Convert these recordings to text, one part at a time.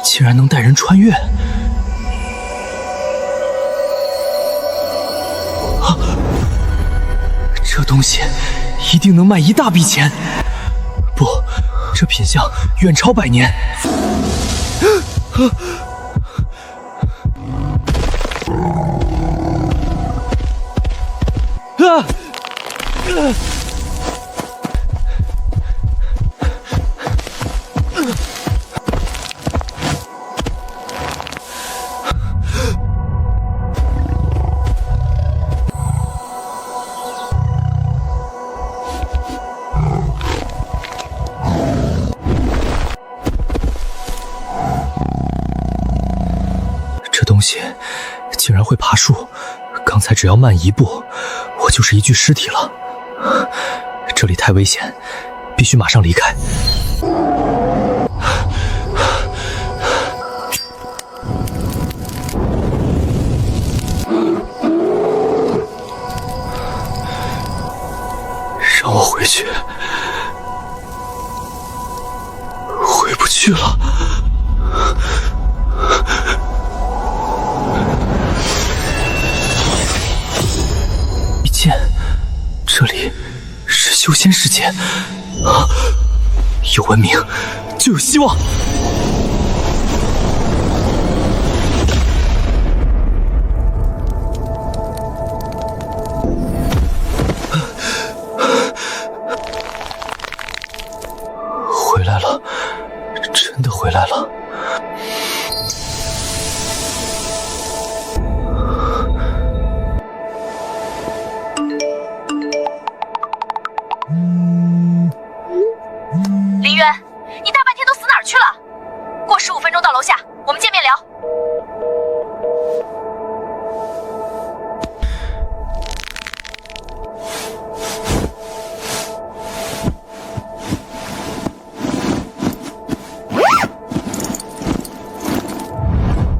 竟然能带人穿越！啊！这东西一定能卖一大笔钱！不，这品相远超100年！这东西竟然会爬树，刚才只要慢1步，我就是一具尸体了。这里太危险，必须马上离开。让我回去，回不去了。一剑，这里是修仙世界啊！有文明就有希望。回来了，真的回来了。林渊，你大半天都死哪儿去了？过15分钟到楼下，我们见面聊。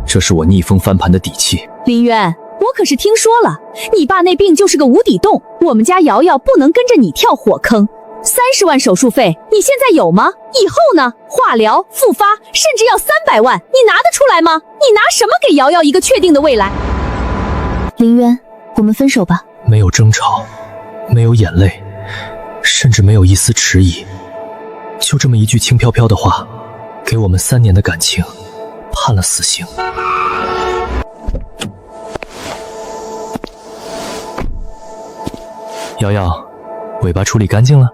这是我逆风翻盘的底气。林渊，我可是听说了，你爸那病就是个无底洞，我们家瑶瑶不能跟着你跳火坑。30万手术费，你现在有吗？以后呢？化疗、复发，甚至要300万，你拿得出来吗？你拿什么给瑶瑶一个确定的未来？林渊，我们分手吧。没有争吵，没有眼泪，甚至没有一丝迟疑，就这么一句轻飘飘的话，给我们3年的感情判了死刑。瑶瑶，尾巴处理干净了？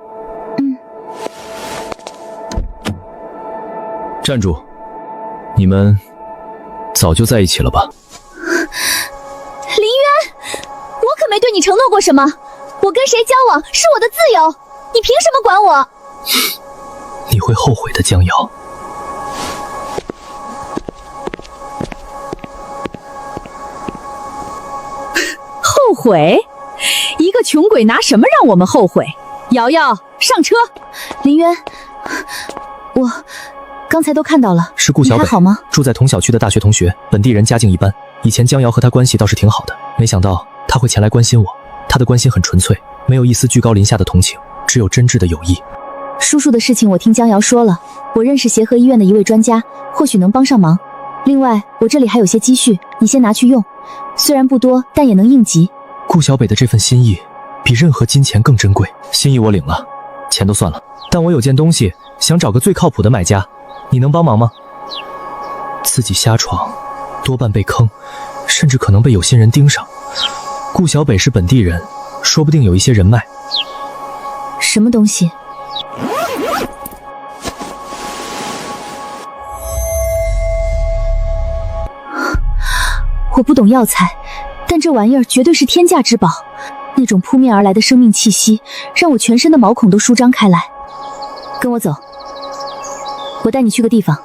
站住！你们早就在一起了吧？林渊，我可没对你承诺过什么，我跟谁交往是我的自由，你凭什么管我？你会后悔的，江瑶。后悔？一个穷鬼拿什么让我们后悔？瑶瑶，上车！林渊，我刚才都看到了，是顾小北，你还好吗？住在同小区的大学同学，本地人，家境一般。以前江瑶和他关系倒是挺好的，没想到他会前来关心我。他的关心很纯粹，没有一丝居高临下的同情，只有真挚的友谊。叔叔的事情我听江瑶说了，我认识协和医院的一位专家，或许能帮上忙。另外，我这里还有些积蓄，你先拿去用，虽然不多，但也能应急。顾小北的这份心意，比任何金钱更珍贵。心意我领了，钱都算了，但我有件东西想找个最靠谱的买家，你能帮忙吗？自己瞎闯，多半被坑，甚至可能被有心人盯上。顾小北是本地人，说不定有一些人脉。什么东西？我不懂药材，但这玩意儿绝对是天价之宝。那种扑面而来的生命气息，让我全身的毛孔都舒张开来。跟我走，我带你去个地方。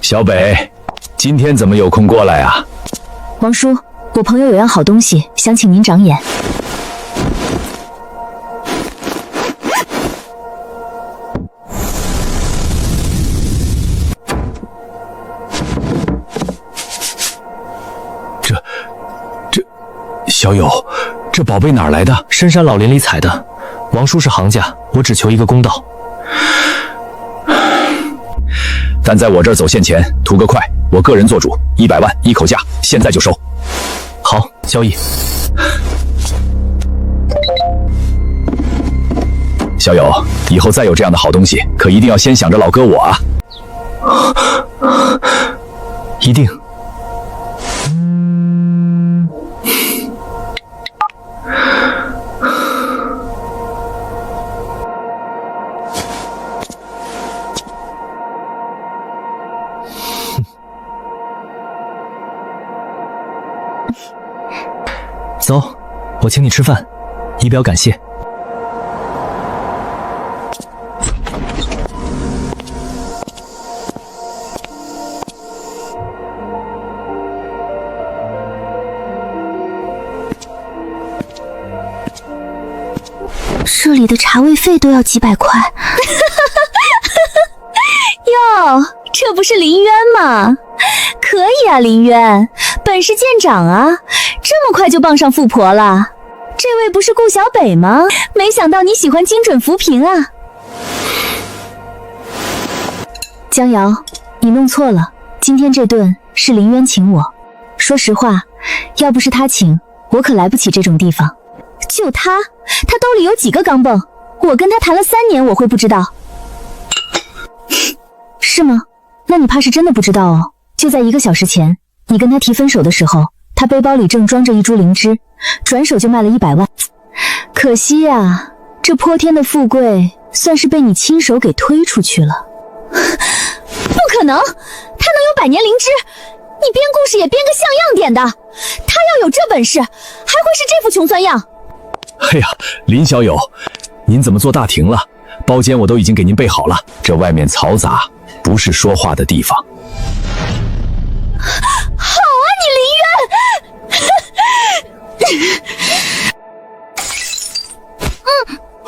小北，今天怎么有空过来啊？王叔，我朋友有样好东西，想请您长眼。小友，这宝贝哪儿来的？深山老林里采的。王叔是行家，我只求一个公道。但在我这儿走线钱，图个快，我个人做主，100万一口价，现在就收。好，交易。小友，以后再有这样的好东西，可一定要先想着老哥我啊！一定。走，我请你吃饭，以表感谢。这里的茶位费都要几百块。哟，这不是林渊吗？可以啊，林渊，本事见长啊，这么快就傍上富婆了。这位不是顾小北吗？没想到你喜欢精准扶贫啊。江瑶，你弄错了，今天这顿是林渊请我。说实话，要不是他请，我可来不起这种地方。就他兜里有几个钢镚？我跟他谈了3年，我会不知道？是吗？那你怕是真的不知道哦。就在1个小时前，你跟他提分手的时候，他背包里正装着一株灵芝，转手就卖了100万。可惜呀，这泼天的富贵算是被你亲手给推出去了。不可能，他能有100年灵芝？你编故事也编个像样点的。他要有这本事，还会是这副穷酸样？哎呀，林小友，您怎么做大庭了？包间我都已经给您备好了，这外面嘈杂，不是说话的地方。好啊，你林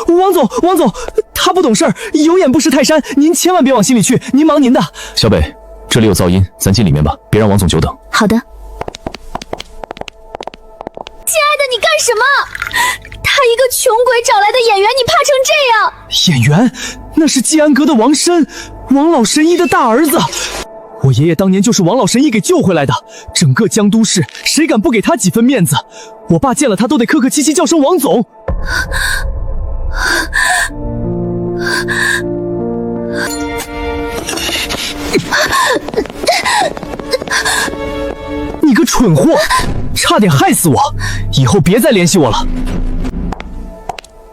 渊！王总，他不懂事儿，有眼不识泰山，您千万别往心里去，您忙您的。小北，这里有噪音，咱进里面吧，别让王总久等。好的。亲爱的，你干什么？他一个穷鬼找来的演员，你怕成这样？演员？那是季安阁的王申，王老神医的大儿子。我爷爷当年就是王老神医给救回来的，整个江都市谁敢不给他几分面子？我爸见了他都得客客气气叫声王总。你个蠢货，差点害死我！以后别再联系我了。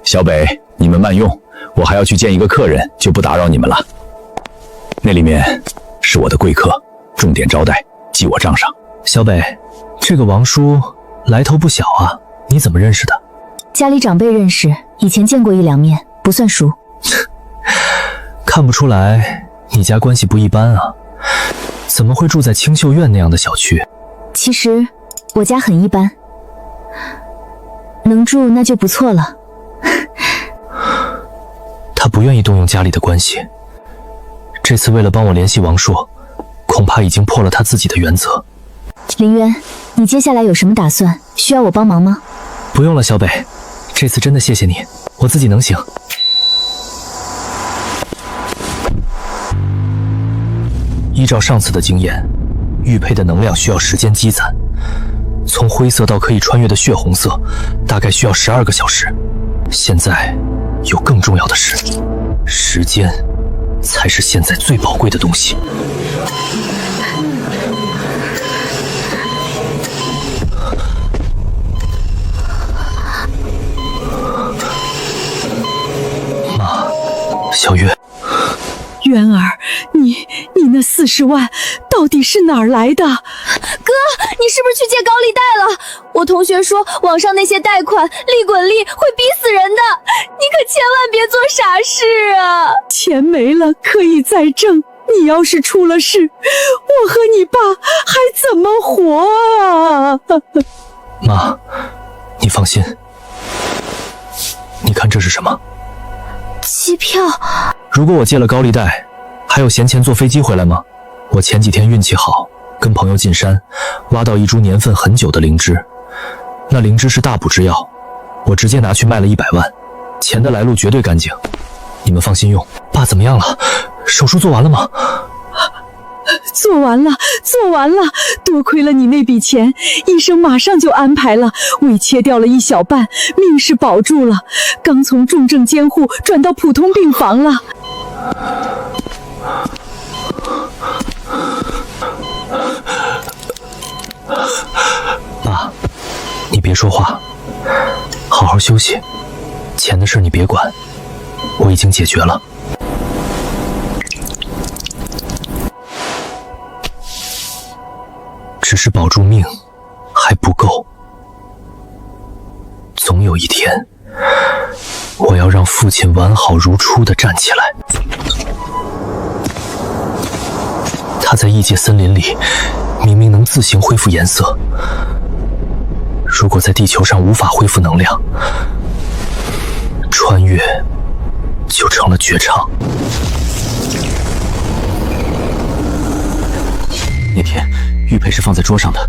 小北，你们慢用，我还要去见一个客人，就不打扰你们了。那里面是我的贵客，重点招待，记我账上。小北，这个王叔来头不小啊，你怎么认识的？家里长辈认识，以前见过1、2面，不算熟。看不出来你家关系不一般啊，怎么会住在清秀苑那样的小区？其实我家很一般，能住那就不错了。他不愿意动用家里的关系，这次为了帮我联系王硕，恐怕已经破了他自己的原则。林渊，你接下来有什么打算？需要我帮忙吗？不用了，小北，这次真的谢谢你，我自己能行。依照上次的经验，玉佩的能量需要时间积攒，从灰色到可以穿越的血红色，大概需要12个小时。现在有更重要的事，时间才是现在最宝贵的东西。妈，小月。渊儿，你那40万到底是哪儿来的？哥，你是不是去借高利贷了？我同学说网上那些贷款利滚利会逼死人的，你可千万别做傻事啊！钱没了可以再挣，你要是出了事，我和你爸还怎么活啊？妈，你放心。你看这是什么？机票。如果我借了高利贷，还有闲钱坐飞机回来吗？我前几天运气好，跟朋友进山，挖到一株年份很久的灵芝，那灵芝是大补之药，我直接拿去卖了100万，钱的来路绝对干净，你们放心用。爸怎么样了？手术做完了吗？做完了，多亏了你那笔钱，医生马上就安排了，胃切掉了1小半，命是保住了，刚从重症监护转到普通病房了。爸，你别说话，好好休息，钱的事你别管，我已经解决了。只是保住命还不够，总有一天，我要让父亲完好如初地站起来。他在异界森林里明明能自行恢复颜色，如果在地球上无法恢复能量，穿越就成了绝唱。那天玉佩是放在桌上的，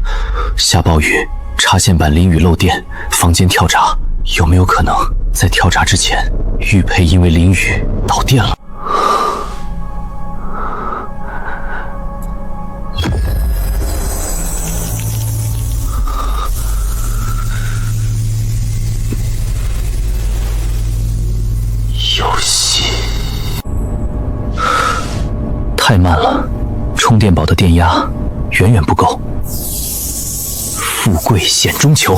下暴雨，插线板淋雨漏电，房间跳闸，有没有可能在跳闸之前，玉佩因为淋雨导电了？游戏太慢了，充电宝的电压远远不够。富贵险中求。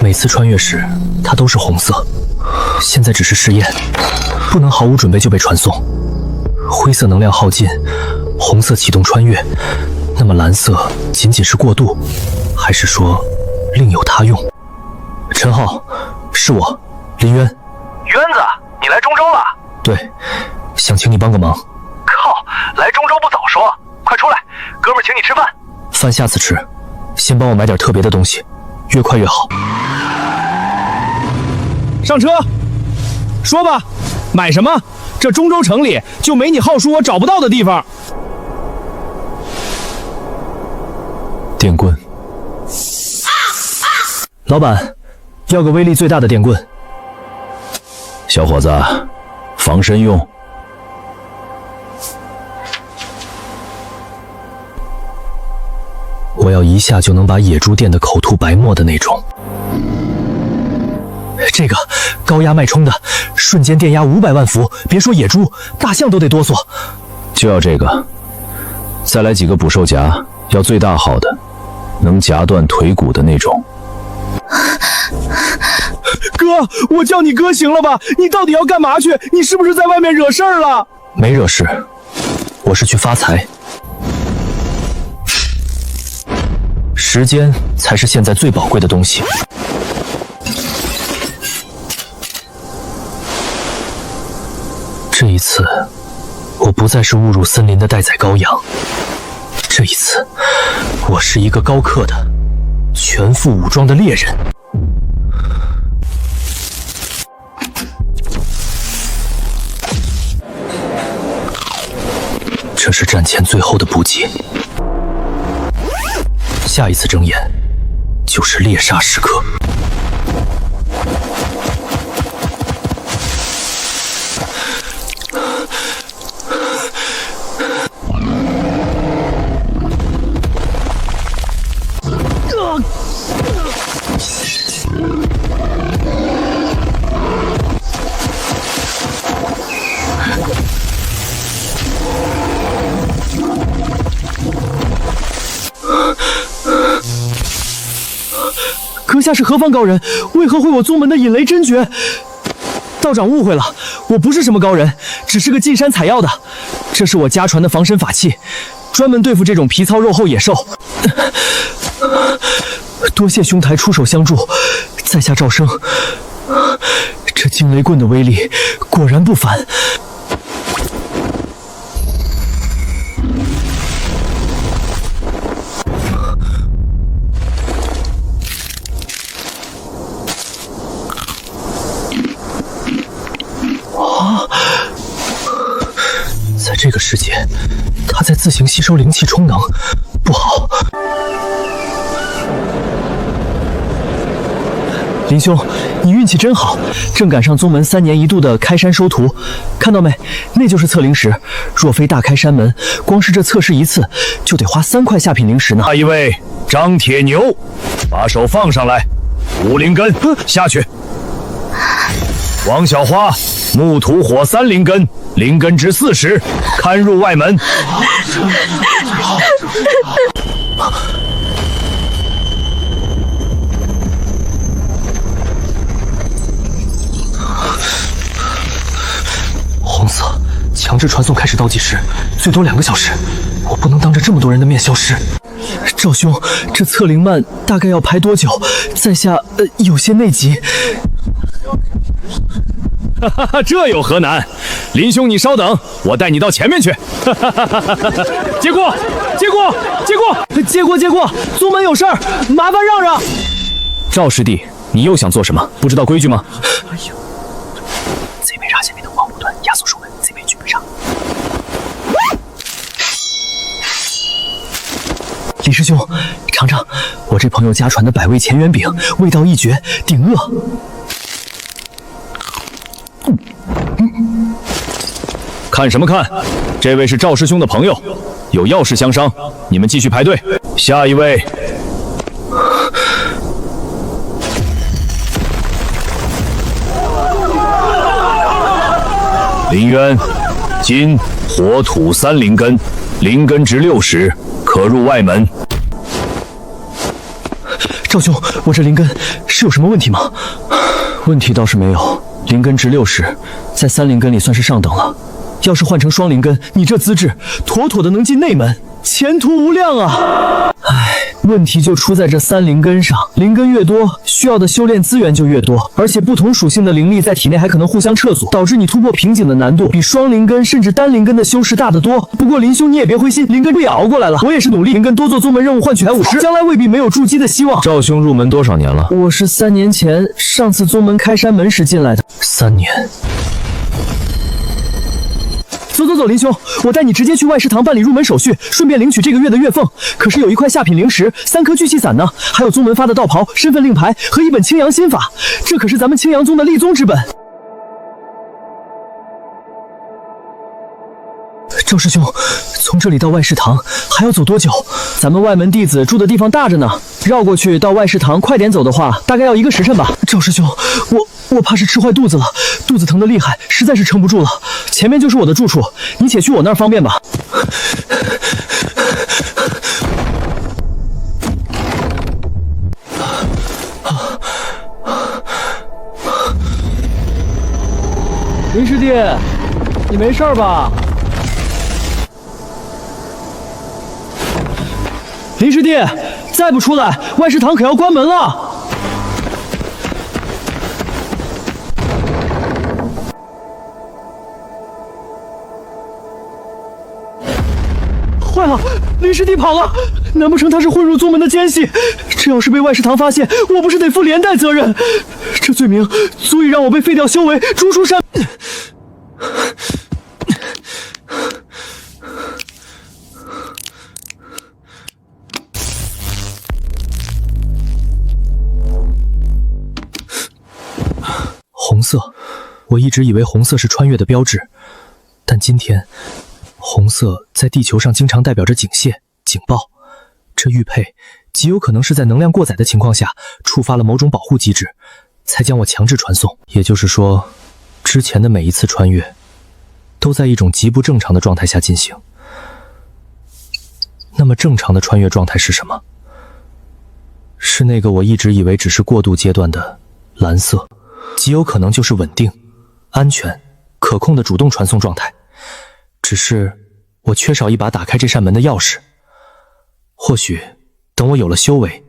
每次穿越时，它都是红色。现在只是试验，不能毫无准备就被传送。灰色能量耗尽，红色启动穿越，那么蓝色仅仅是过渡，还是说另有他用？陈浩，是我，林渊。渊子，你来中州了？对，想请你帮个忙。靠，来中州不早说，快出来，哥们儿请你吃饭。饭下次吃，先帮我买点特别的东西，越快越好。上车，说吧，买什么？这中州城里就没你浩叔我找不到的地方。电棍。老板，要个威力最大的电棍。小伙子，防身用。我要一下就能把野猪电得口吐白沫的那种。这个高压脉冲的，瞬间电压500万伏，别说野猪，大象都得哆嗦。就要这个，再来几个捕兽夹，要最大号的，能夹断腿骨的那种。哥，我叫你哥行了吧？你到底要干嘛去？你是不是在外面惹事儿了？没惹事，我是去发财。时间才是现在最宝贵的东西。这一次，我不再是误入森林的待宰羔羊。这一次，我是一个高克的、全副武装的猎人。这是战前最后的补给。下一次睁眼，就是猎杀时刻。阁下是何方高人？为何会我宗门的引雷真诀？道长误会了，我不是什么高人，只是个进山采药的。这是我家传的防身法器，专门对付这种皮糙肉厚野兽。多谢兄台出手相助，在下赵生。这惊雷棍的威力果然不凡。自行吸收灵气充能，不好。林兄，你运气真好，正赶上宗门3年1度的开山收徒，看到没？那就是测灵石。若非大开山门，光是这测试一次，就得花3块下品灵石呢。下一位张铁牛，把手放上来，5灵根下去。王小花，木土火3灵根，灵根值40，堪入外门。红色，强制传送开始倒计时，最多2个小时。我不能当着这么多人的面消失。赵兄，这测灵曼大概要排多久？在下有些内急。哈哈哈，这有何难？林兄，你稍等，我带你到前面去。哈哈哈哈哈！接过，接过，接过，接过，接过！宗门有事儿，麻烦让让。赵师弟，你又想做什么？不知道规矩吗？哎呦，贼没杀，先别等光不断，压缩守门，贼没举不杀。李师兄，尝尝我这朋友家传的百味乾元饼，味道一绝，顶饿。看什么看？这位是赵师兄的朋友，有要事相商，你们继续排队。下一位，林渊，金火土3灵根，灵根值60，可入外门。赵兄，我这灵根是有什么问题吗？问题倒是没有，灵根值60，在3灵根里算是上等了。要是换成双灵根，你这资质妥妥的能进内门，前途无量啊！唉，问题就出在这3灵根上，灵根越多，需要的修炼资源就越多，而且不同属性的灵力在体内还可能互相掣阻，导致你突破瓶颈的难度比双灵根甚至单灵根的修士大得多。不过林兄你也别灰心，灵根不也熬过来了，我也是努力灵根多做宗门任务换取财50，将来未必没有筑基的希望。赵兄入门多少年了？我是3年前上次宗门开山门时进来的。3年。走，林兄，我带你直接去外食堂办理入门手续，顺便领取这个月的月俸。可是有1块下品灵石，3颗聚气散呢，还有宗门发的道袍、身份令牌和1本青阳心法，这可是咱们青阳宗的立宗之本。赵师兄，从这里到外食堂还要走多久？咱们外门弟子住的地方大着呢，绕过去到外食堂快点走的话，大概要1个时辰吧。赵师兄，我怕是吃坏肚子了，肚子疼得厉害，实在是撑不住了。前面就是我的住处，你且去我那儿方便吧。林师弟，你没事吧？林师弟，再不出来，外食堂可要关门了。坏了，林师弟跑了，难不成他是混入宗门的奸细？这要是被外食堂发现，我不是得负连带责任？这罪名足以让我被废掉修为，逐出山。红色，我一直以为红色是穿越的标志，但今天红色在地球上经常代表着警械、警报，这玉佩极有可能是在能量过载的情况下触发了某种保护机制，才将我强制传送。也就是说，之前的每一次穿越都在一种极不正常的状态下进行。那么正常的穿越状态是什么？是那个我一直以为只是过渡阶段的蓝色，极有可能就是稳定、安全、可控的主动传送状态。只是我缺少一把打开这扇门的钥匙。或许等我有了修为，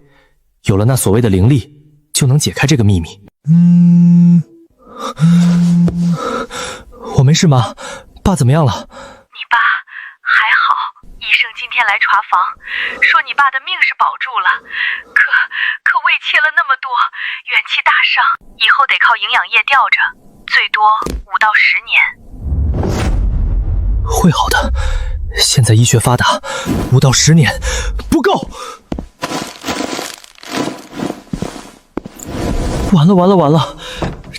有了那所谓的灵力，就能解开这个秘密。我没事吗？爸怎么样了？你爸还好，医生今天来查房，说你爸的命是保住了，可胃切了那么多，元气大伤，以后得靠营养液吊着，最多5到10年。会好的，现在医学发达，5到10年不够。完了完了完了！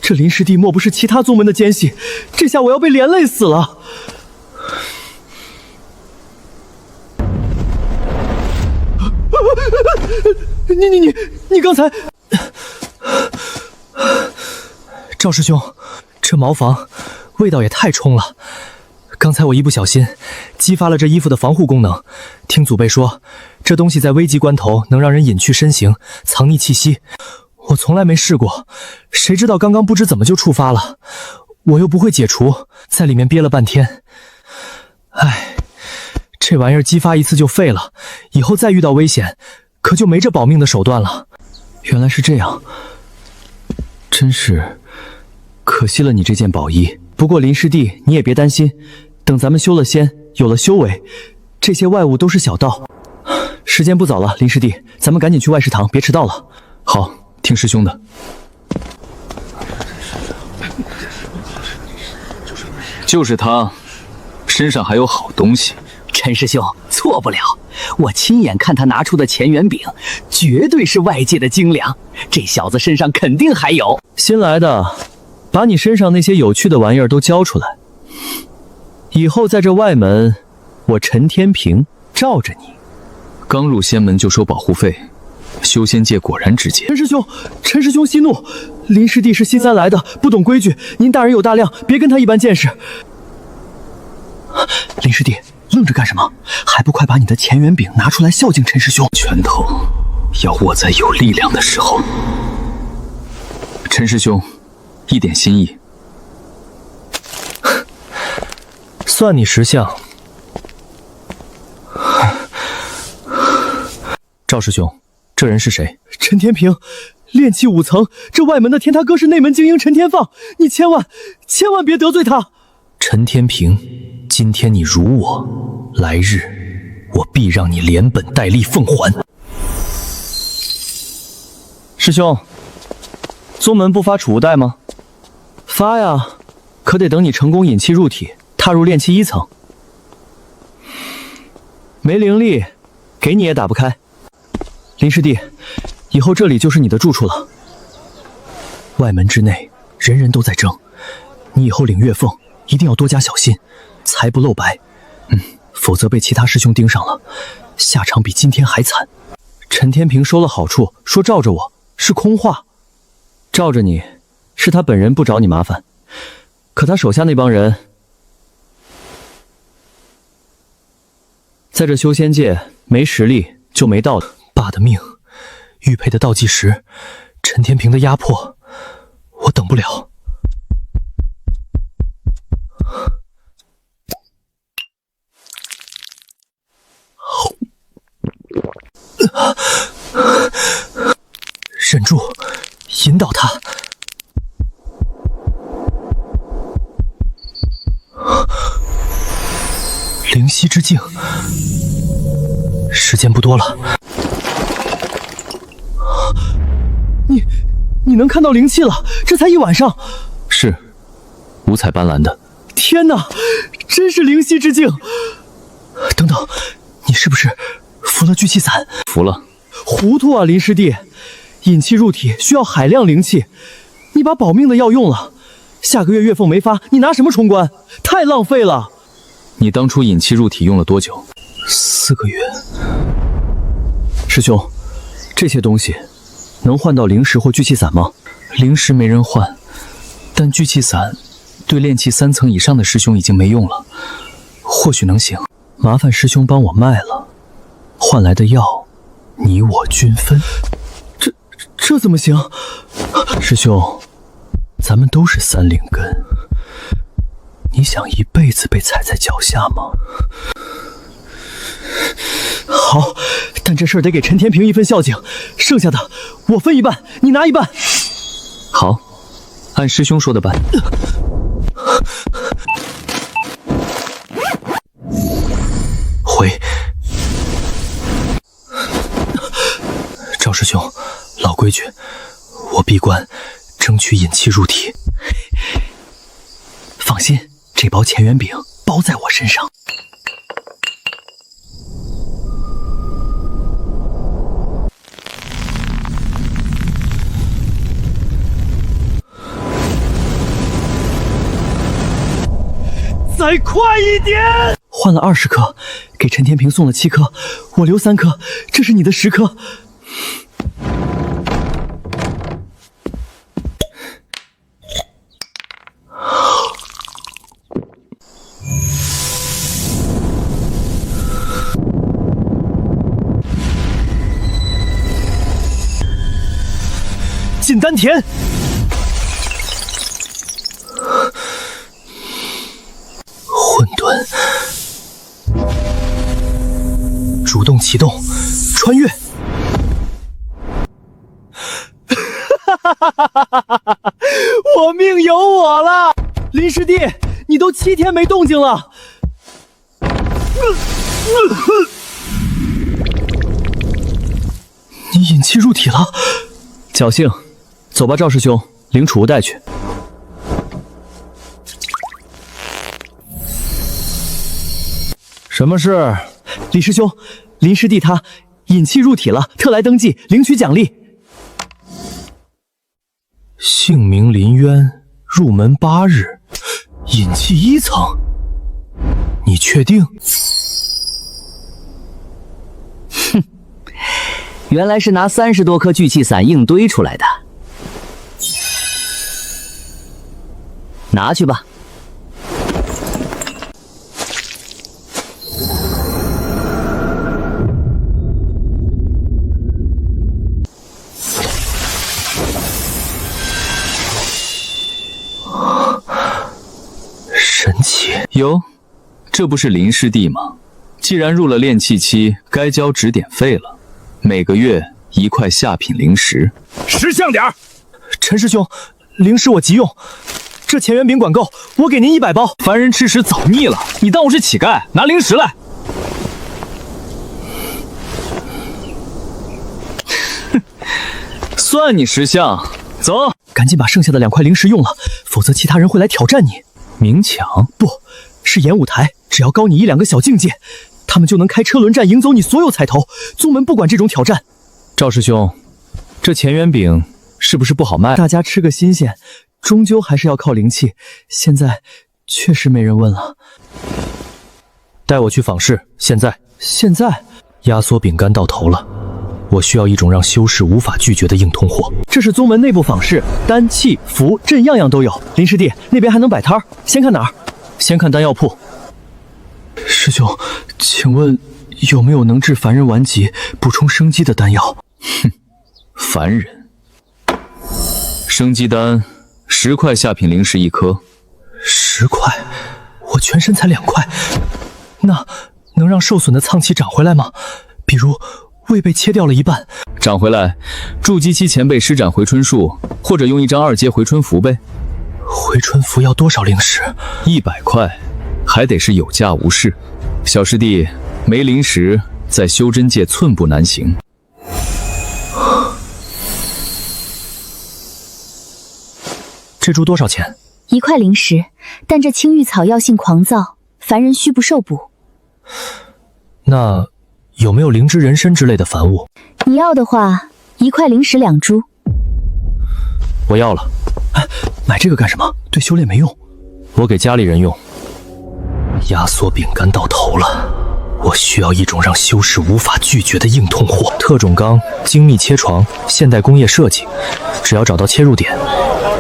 这林师弟莫不是其他宗门的奸细？这下我要被连累死了！你刚才……赵师兄，这茅房味道也太冲了。刚才我一不小心激发了这衣服的防护功能。听祖辈说，这东西在危急关头能让人隐去身形，藏匿气息。我从来没试过，谁知道刚刚不知怎么就触发了，我又不会解除，在里面憋了半天。唉，这玩意儿激发一次就废了，以后再遇到危险，可就没这保命的手段了。原来是这样，真是可惜了你这件宝衣。不过林师弟，你也别担心，等咱们修了仙，有了修为，这些外物都是小道。时间不早了，林师弟，咱们赶紧去外食堂，别迟到了。好，听师兄的。就是他，身上还有好东西。陈师兄，错不了，我亲眼看他拿出的乾元饼，绝对是外界的精良。这小子身上肯定还有。新来的，把你身上那些有趣的玩意儿都交出来，以后在这外门，我陈天平罩着你。刚入仙门就收保护费，修仙界果然直接。陈师兄息怒，林师弟是新三来的，不懂规矩，您大人有大量，别跟他一般见识。林师弟，愣着干什么？还不快把你的乾元饼拿出来孝敬陈师兄！拳头要握在有力量的时候。陈师兄，一点心意。算你识相。赵师兄，这人是谁？陈天平，炼气5层，这外门的天塌哥是内门精英陈天放，你千万别得罪他。陈天平，今天你辱我，来日我必让你连本带利奉还。师兄，宗门不发储物袋吗？发呀，可得等你成功引气入体，踏入炼气1层。没灵力，给你也打不开。林师弟，以后这里就是你的住处了。外门之内，人人都在争，你以后领月俸一定要多加小心，财不露白。否则被其他师兄盯上了，下场比今天还惨。陈天平收了好处，说罩着我是空话，罩着你是他本人不找你麻烦，可他手下那帮人，在这修仙界没实力就没道理。爸的命，玉佩的倒计时，陈天平的压迫，我等不了。忍住，引导他。灵犀之境，时间不多了。你能看到灵气了？这才1晚上。是，五彩斑斓的。天哪，真是灵犀之境！等等，你是不是服了聚气散？服了。糊涂啊，林师弟！引气入体需要海量灵气，你把保命的药用了，下个月月俸没发，你拿什么冲关？太浪费了！你当初引气入体用了多久？4个月。师兄，这些东西能换到灵石或聚气散吗？灵石没人换，但聚气散对炼气3层以上的师兄已经没用了，或许能行。麻烦师兄帮我卖了，换来的药你我均分。这怎么行？师兄，咱们都是3灵根，你想一辈子被踩在脚下吗？好，但这事儿得给陈天平一份孝敬，剩下的我分一半，你拿一半。好，按师兄说的办。回。赵师兄，老规矩，我闭关，争取引气入体。放心，这包乾元饼包在我身上。再快一点！换了20颗，给陈天平送了7颗，我留3颗，这是你的10颗。进丹田。混沌，主动启动，穿越。我命由我了，林师弟，你都7天没动静了。你引气入体了，侥幸。走吧，赵师兄，领储物带去。什么事？李师兄，林师弟他引气入体了，特来登记领取奖励。姓名林渊，入门8日，引气1层。你确定？哼，原来是拿30多颗聚气散硬堆出来的。拿去吧。神奇。哟，这不是林师弟吗？既然入了炼气期，该交指点费了，每个月1块下品灵石。识相点儿！陈师兄，灵石我急用。这钱元饼管够，我给您100包。凡人吃屎早腻了，你当我是乞丐？拿零食来！算你识相，走，赶紧把剩下的2块灵石用了，否则其他人会来挑战你。明抢？不是演舞台，只要高你1、2个小境界，他们就能开车轮战赢走你所有彩头。宗门不管这种挑战。赵师兄，这钱元饼是不是不好卖？大家吃个新鲜，终究还是要靠灵气。现在确实没人问了。带我去访视。现在，压缩饼干到头了。我需要一种让修士无法拒绝的硬通货。这是宗门内部访视，丹、气、符、阵样样都有。林师弟，那边还能摆摊儿，先看哪儿？先看丹药铺。师兄，请问有没有能治凡人顽疾、补充生机的丹药？哼，凡人。生机丹10块下品灵石1颗。10块？我全身才2块，那能让受损的脏器长回来吗？比如胃被切掉了一半，长回来，筑基期前辈施展回春术，或者用一张2阶回春符呗。回春符要多少灵石？100块，还得是有价无市。小师弟，没灵石，在修真界寸步难行。这株多少钱？1块灵石，但这青玉草药性狂躁，凡人需不受补。那有没有灵芝人参之类的凡物？你要的话，1块灵石2株。我要了。哎，买这个干什么？对修炼没用。我给家里人用。压缩饼干到头了，我需要一种让修士无法拒绝的硬通货。特种钢、精密切床、现代工业设计，只要找到切入点，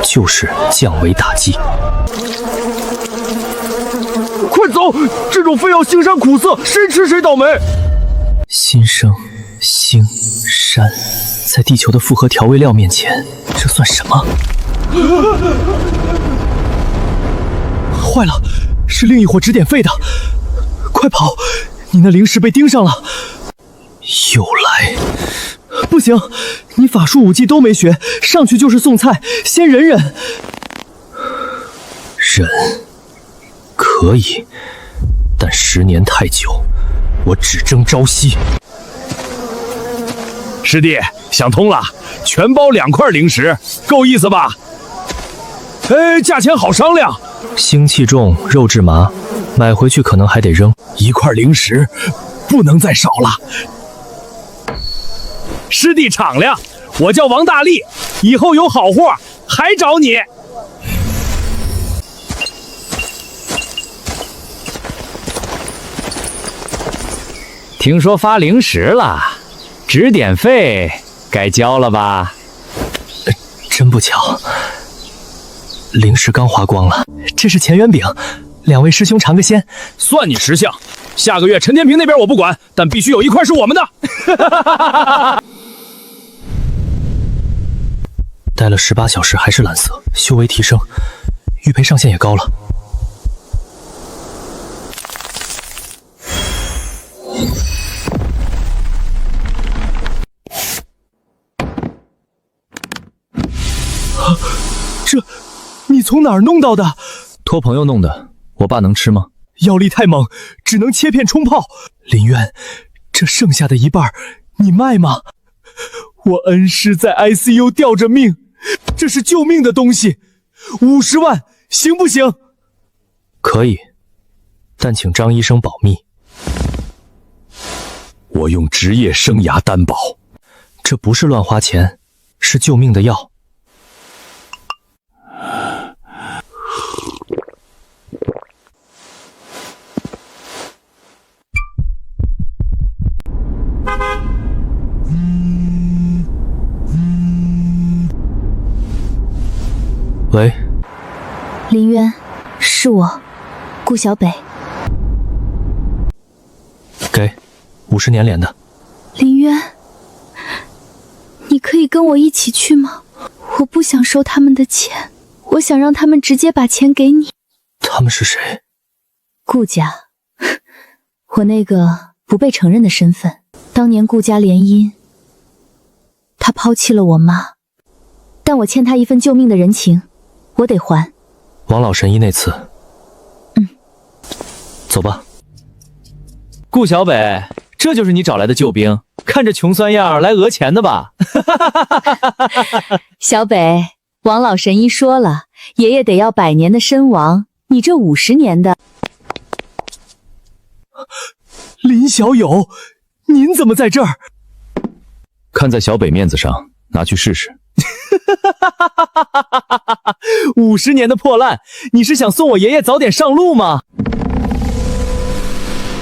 就是降维打击。快走！这种非要腥膻苦涩，谁吃谁倒霉。新生、腥、膻，在地球的复合调味料面前，这算什么？坏了，是另一伙指点费的！快跑！你那灵石被盯上了。又来！不行，你法术武技都没学，上去就是送菜，先忍忍。忍可以，但10年太久，我只争朝夕。师弟，想通了，全包2块灵石，够意思吧？哎，价钱好商量。腥气重，肉质麻，买回去可能还得扔。1块灵石，不能再少了。师弟敞亮，我叫王大力，以后有好货还找你。听说发零食了，指点费该交了吧？真不巧，零食刚花光了。这是钱元饼，两位师兄尝个鲜。算你识相。下个月陈天平那边我不管，但必须有一块是我们的。待了18小时还是蓝色，修为提升，玉佩上限也高了。这，你从哪儿弄到的？托朋友弄的，我爸能吃吗？药力太猛，只能切片冲泡。林渊，这剩下的一半你卖吗？我恩师在 ICU 吊着命，这是救命的东西，50万行不行？可以，但请张医生保密。我用职业生涯担保，这不是乱花钱，是救命的药。喂，林渊，是我，顾小北。给，50年连的。林渊，你可以跟我一起去吗？我不想收他们的钱，我想让他们直接把钱给你。他们是谁？顾家，我那个不被承认的身份。当年顾家联姻，他抛弃了我妈，但我欠他一份救命的人情。我得还。王老神医那次。走吧。顾小北，这就是你找来的救兵，看着穷酸样来讹钱的吧？小北，王老神医说了，爷爷得要100年的身亡，你这50年的。林小友，您怎么在这儿？看在小北面子上，拿去试试。50年的破烂，你是想送我爷爷早点上路吗？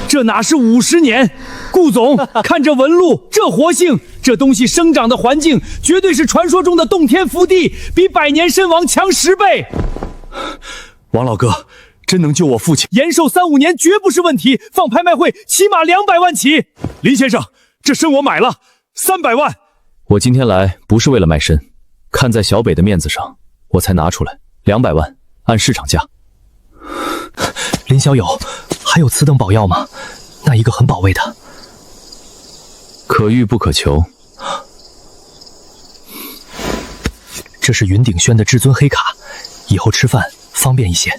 这哪是50年？顾总，看这纹路，这活性，这东西生长的环境绝对是传说中的洞天福地，比100年身亡强10倍。王老哥，真能救我父亲？延寿3-5年绝不是问题，放拍卖会起码200万起。林先生，这身我买了，300万。我今天来不是为了卖身，看在小北的面子上，我才拿出来200万，按市场价。林小友，还有此等宝药吗？那一个很宝贝的。可遇不可求。这是云鼎轩的至尊黑卡，以后吃饭方便一些。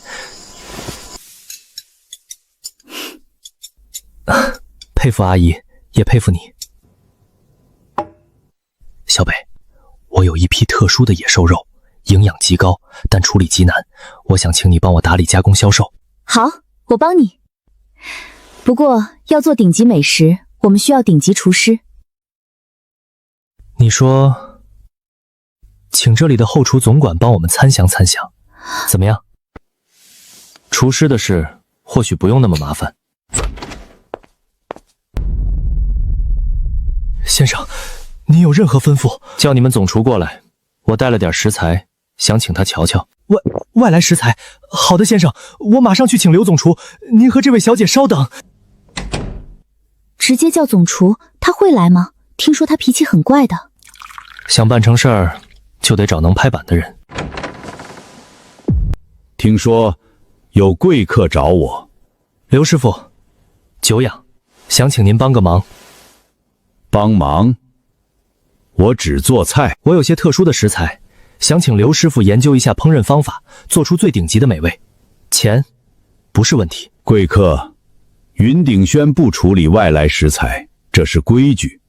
佩服阿姨，也佩服你。小北，我有一批特殊的野兽肉，营养极高，但处理极难，我想请你帮我打理加工销售。好，我帮你。不过要做顶级美食，我们需要顶级厨师。你说，请这里的后厨总管帮我们参详参详，怎么样？厨师的事或许不用那么麻烦。先生，您有任何吩咐？叫你们总厨过来，我带了点食材，想请他瞧瞧。外来食材？好的，先生，我马上去请刘总厨。您和这位小姐稍等。直接叫总厨，他会来吗？听说他脾气很怪的。想办成事儿，就得找能拍板的人。听说有贵客找我，刘师傅，久仰，想请您帮个忙。帮忙？我只做菜。我有些特殊的食材，想请刘师傅研究一下烹饪方法，做出最顶级的美味。钱不是问题。贵客，云鼎轩不处理外来食材，这是规矩。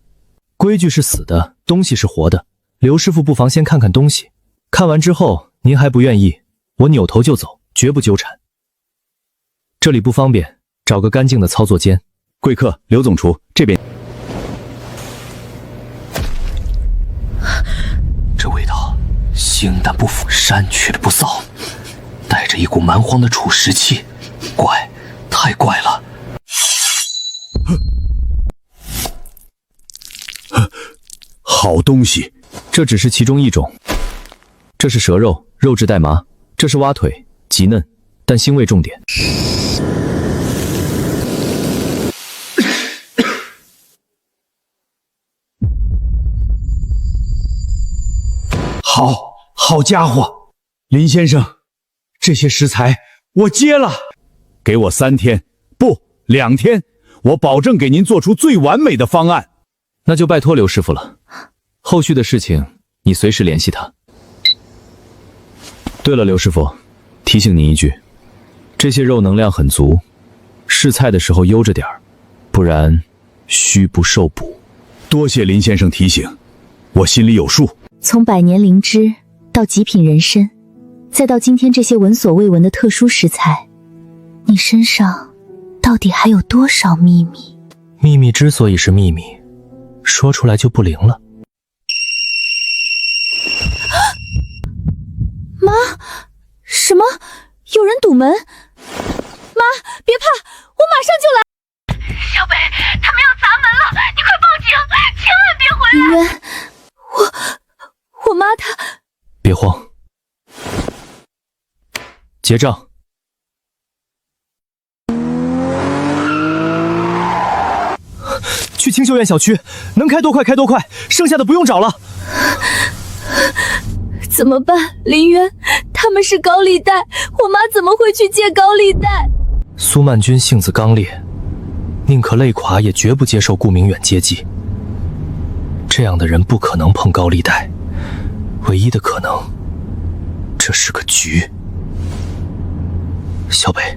规矩是死的，东西是活的。刘师傅不妨先看看东西，看完之后您还不愿意，我扭头就走，绝不纠缠。这里不方便，找个干净的操作间。贵客，刘总厨这边。这味道腥淡不腐，膻却不臊，带着一股蛮荒的处食气，怪，太怪了。好东西，这只是其中一种。这是蛇肉，肉质带麻；这是蛙腿，极嫩，但腥味重点。好家伙，林先生，这些食材我接了。给我3天，不2天，我保证给您做出最完美的方案。那就拜托刘师傅了，后续的事情你随时联系他。对了，刘师傅，提醒您一句，这些肉能量很足，试菜的时候悠着点儿，不然虚不受补。多谢林先生提醒，我心里有数。从百年灵芝到极品人参，再到今天这些闻所未闻的特殊食材，你身上到底还有多少秘密？秘密之所以是秘密，说出来就不灵了。妈，什么？有人堵门？妈，别怕，我马上就来。小北，他们要砸门了，你快报警，千万别回来。林渊，我妈她……别慌，结账。去清秀苑小区，能开多快开多快，剩下的不用找了。怎么办？林渊，他们是高利贷，我妈怎么会去借高利贷？苏曼君性子刚烈，宁可累垮也绝不接受顾明远接济。这样的人不可能碰高利贷，唯一的可能，这是个局。小北，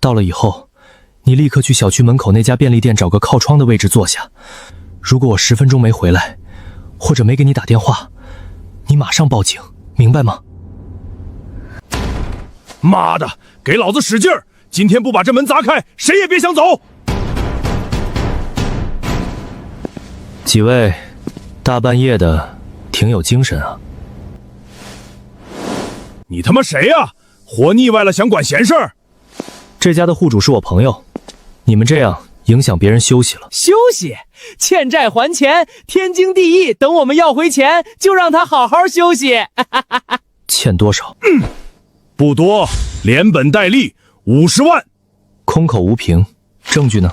到了以后，你立刻去小区门口那家便利店找个靠窗的位置坐下。如果我10分钟没回来，或者没给你打电话，你马上报警，明白吗？妈的，给老子使劲儿！今天不把这门砸开，谁也别想走！几位，大半夜的，挺有精神啊。你他妈谁呀？活腻歪了想管闲事儿？这家的户主是我朋友，你们这样影响别人休息了。休息？欠债还钱，天经地义。等我们要回钱，就让他好好休息。欠多少？不多，连本带利50万。空口无凭，证据呢？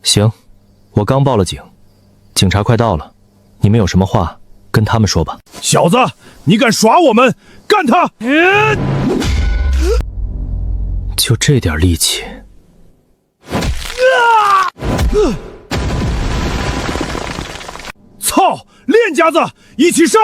行，我刚报了警，警察快到了，你们有什么话跟他们说吧。小子，你敢耍我们，干他！就这点力气。操，练家子，一起上！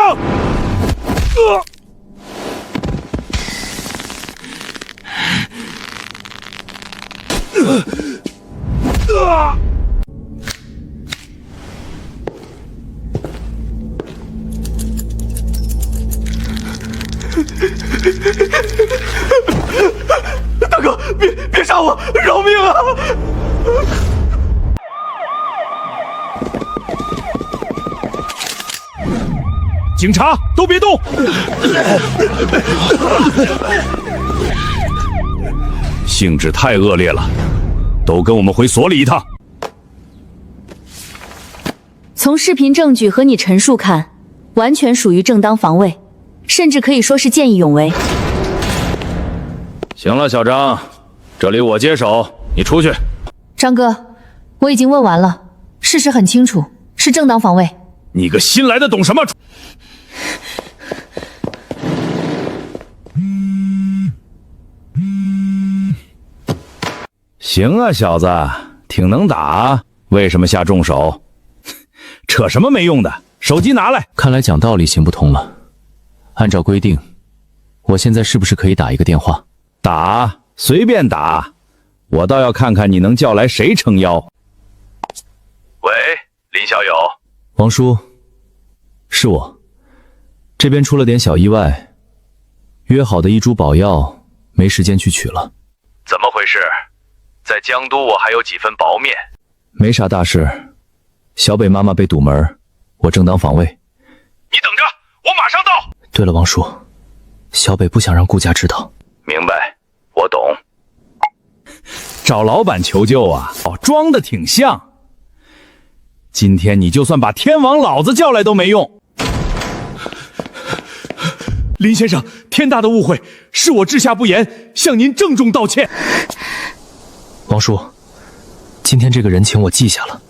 大哥，别杀我，饶命啊！警察都别动！性质太恶劣了，都跟我们回所里一趟。从视频证据和你陈述看，完全属于正当防卫，甚至可以说是见义勇为。行了，小张，这里我接手，你出去。张哥，我已经问完了，事实很清楚，是正当防卫。你个新来的懂什么？行啊，小子，挺能打，为什么下重手？扯什么没用的，手机拿来。看来讲道理行不通了。按照规定，我现在是不是可以打一个电话？打，随便打，我倒要看看你能叫来谁撑腰。喂，林小友，王叔，是我，这边出了点小意外，约好的一株宝药没时间去取了。怎么回事？在江都我还有几分薄面。没啥大事，小北妈妈被堵门，我正当防卫。你等着，我马上到。对了，王叔，小北不想让顾家知道。明白，我懂。找老板求救啊？装的挺像。今天你就算把天王老子叫来都没用。林先生，天大的误会，是我治下不严，向您郑重道歉。王叔，今天这个人情我记下了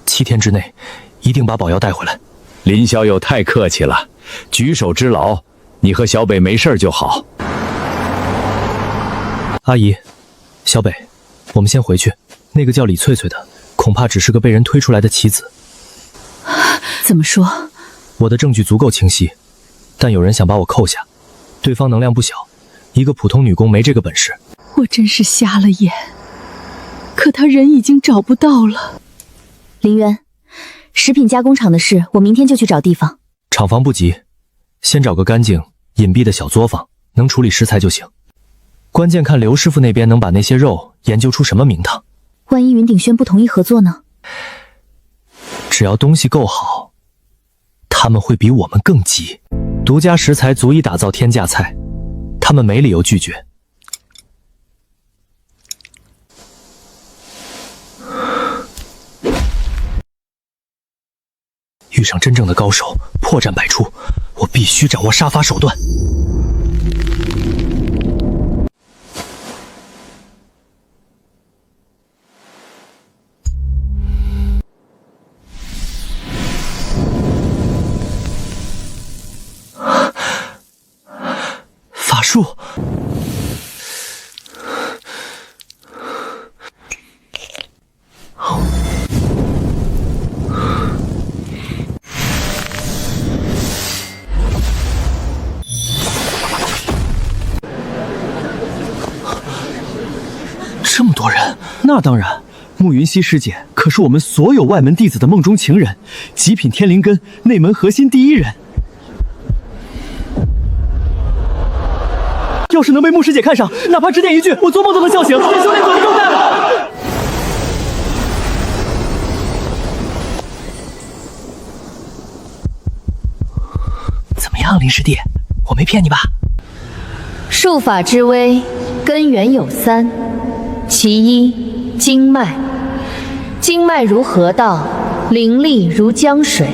，7天之内一定把宝瑶带回来。林小友太客气了，举手之劳，你和小北没事就好。阿姨，小北，我们先回去。那个叫李翠翠的，恐怕只是个被人推出来的棋子。怎么说？我的证据足够清晰，但有人想把我扣下。对方能量不小，一个普通女工没这个本事。我真是瞎了眼，可他人已经找不到了。林渊，食品加工厂的事，我明天就去找地方。厂房不急，先找个干净、隐蔽的小作坊，能处理食材就行。关键看刘师傅那边能把那些肉研究出什么名堂。万一云鼎轩不同意合作呢？只要东西够好，他们会比我们更急。独家食材足以打造天价菜，他们没理由拒绝。遇上真正的高手，破绽百出，我必须掌握杀伐手段。法术，这么多人，那当然。慕云溪师姐可是我们所有外门弟子的梦中情人，极品天灵根内门核心第一人。要是能被慕师姐看上，哪怕指点一句，我做梦都能笑醒，连修炼都能更大了。怎么样，林师弟，我没骗你吧？术法之微，根源有3，其一，经脉。经脉如河道，灵力如江水，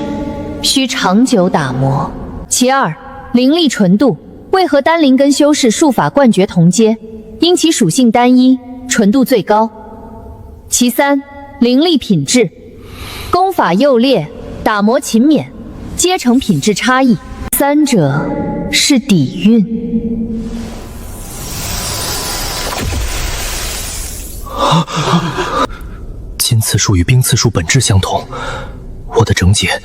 需长久打磨。其二，灵力纯度。为何单灵根修士术法冠绝同阶？因其属性单一，纯度最高。其三，灵力品质。功法幼劣，打磨勤勉，皆成品质差异。三者是底蕴。金刺术与冰刺术本质相同，我的症结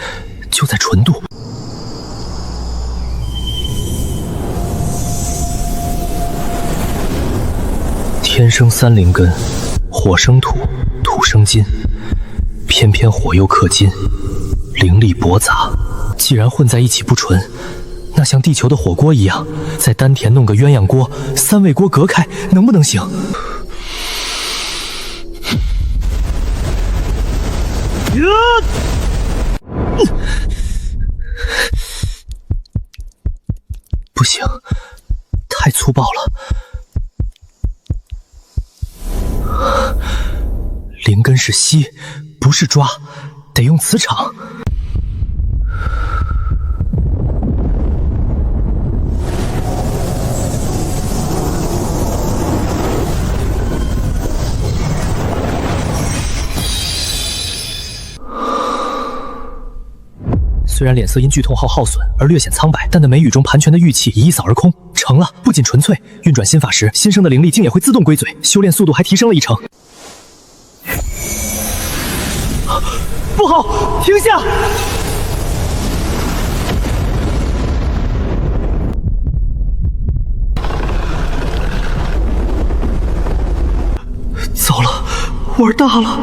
就在纯度。天生3灵根，火生土，土生金，偏偏火又克金，灵力驳杂。既然混在一起不纯，那像地球的火锅一样，在丹田弄个鸳鸯锅，3味锅隔开，能不能行？不行，太粗暴了。灵根是吸，不是抓，得用磁场。虽然脸色因剧痛耗损而略显苍白，但那眉宇中盘旋的玉气已一扫而空。成了，不仅纯粹，运转心法时，新生的灵力竟也会自动归嘴，修炼速度还提升了1成。不好，停下！糟了，玩大了！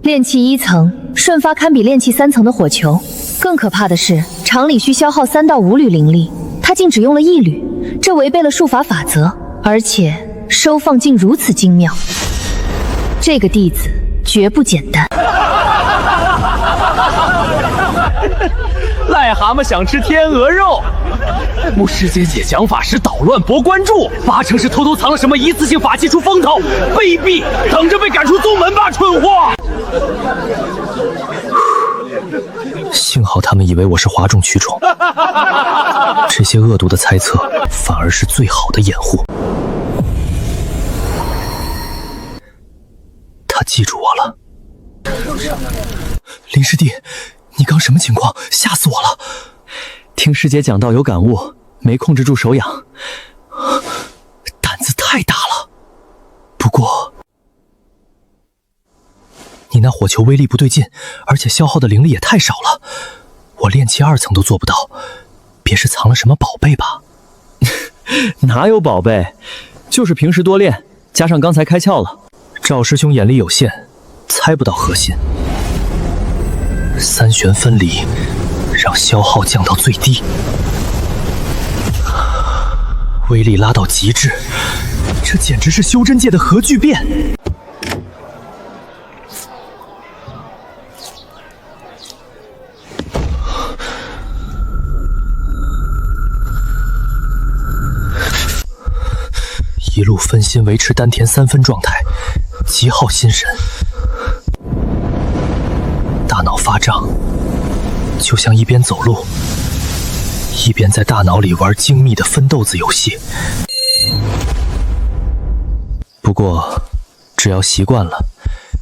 炼气1层瞬发堪比炼气3层的火球，更可怕的是，常理需消耗3到5缕灵力，他竟只用了1缕，这违背了术法法则，而且收放竟如此精妙，这个弟子绝不简单。癞蛤蟆想吃天鹅肉。木师姐姐讲法时捣乱博关注，8成是偷偷藏了什么一次性法器出风头，卑鄙，等着被赶出宗门吧，蠢货！幸好他们以为我是哗众取宠，这些恶毒的猜测反而是最好的掩护。他记住我了。林师弟，你刚什么情况？吓死我了！听师姐讲道有感悟，没控制住手痒，胆子太大了。不过，你那火球威力不对劲，而且消耗的灵力也太少了，我炼气2层都做不到，别是藏了什么宝贝吧？哪有宝贝，就是平时多练，加上刚才开窍了。赵师兄眼力有限，猜不到核心。3旋分离，让消耗降到最低，威力拉到极致，这简直是修真界的核聚变。一路分心，维持丹田3分状态，极耗心神。大脑发胀，就像一边走路，一边在大脑里玩精密的分豆子游戏。不过，只要习惯了，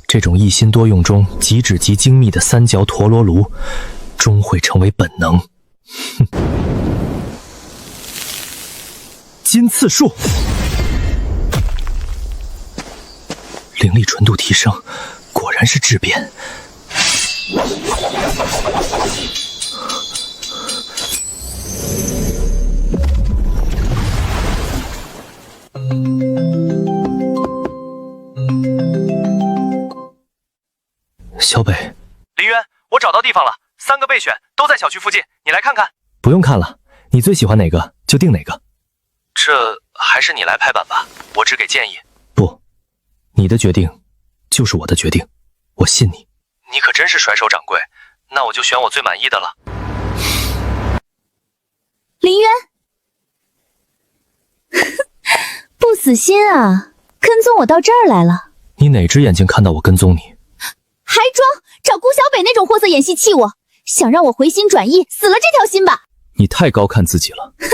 这种一心多用中极致极精密的3角陀螺炉，终会成为本能。哼！金刺术。灵力纯度提升，果然是质变。小北，林渊，我找到地方了，3个备选都在小区附近，你来看看。不用看了，你最喜欢哪个就定哪个。这还是你来拍板吧，我只给建议。不，你的决定就是我的决定，我信你。你可真是甩手掌柜，那我就选我最满意的了。林渊，不死心啊，跟踪我到这儿来了。你哪只眼睛看到我跟踪你？还装找顾小北那种货色演戏气我，想让我回心转意，死了这条心吧。你太高看自己了。哼，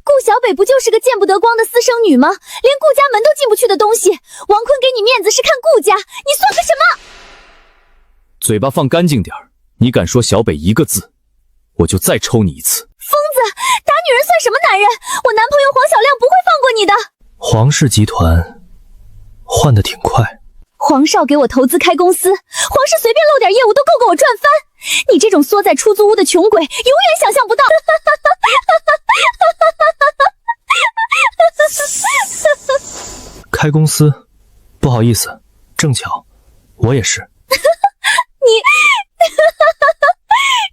顾小北不就是个见不得光的私生女吗？连顾家门都进不去的东西，王坤给你面子是看顾家，你算个什么？嘴巴放干净点儿，你敢说小北1个字，我就再抽你1次。疯子，打女人算什么男人？我男朋友黄小亮不会放过你的。黄氏集团换得挺快。黄少给我投资开公司，黄氏随便漏点业务都够我赚翻。你这种缩在出租屋的穷鬼，永远想象不到。开公司，不好意思，正巧，我也是。你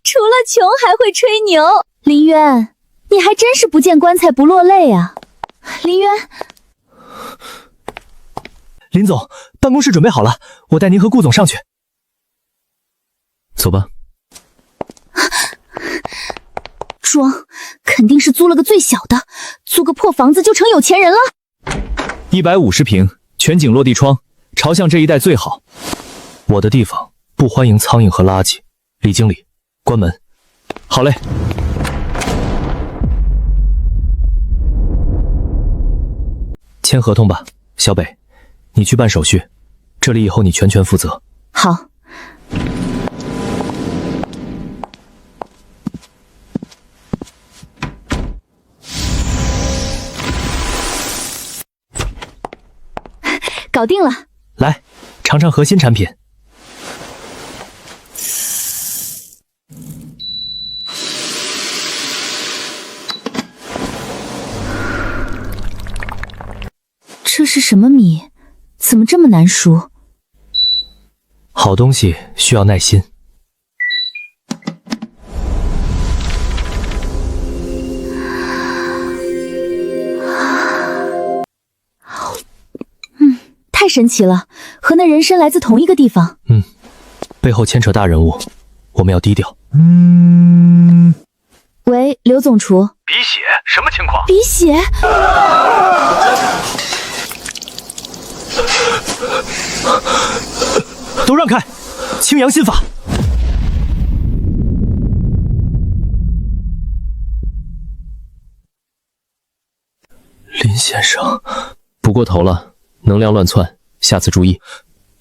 除了穷还会吹牛，林渊，你还真是不见棺材不落泪啊！林渊，林总，办公室准备好了，我带您和顾总上去。走吧。装，肯定是租了个最小的，租个破房子就成有钱人了。150平，全景落地窗，朝向这一带最好。我的地方不欢迎苍蝇和垃圾。李经理，关门。好嘞。签合同吧，小北，你去办手续，这里以后你全权负责。好。搞定了。来，尝尝核心产品。这是什么米？怎么这么难熟？好东西需要耐心。太神奇了，和那人参来自同一个地方。背后牵扯大人物，我们要低调。喂，刘总厨。鼻血，什么情况？鼻血？都让开！青阳心法。林先生，不过头了，能量乱窜，下次注意。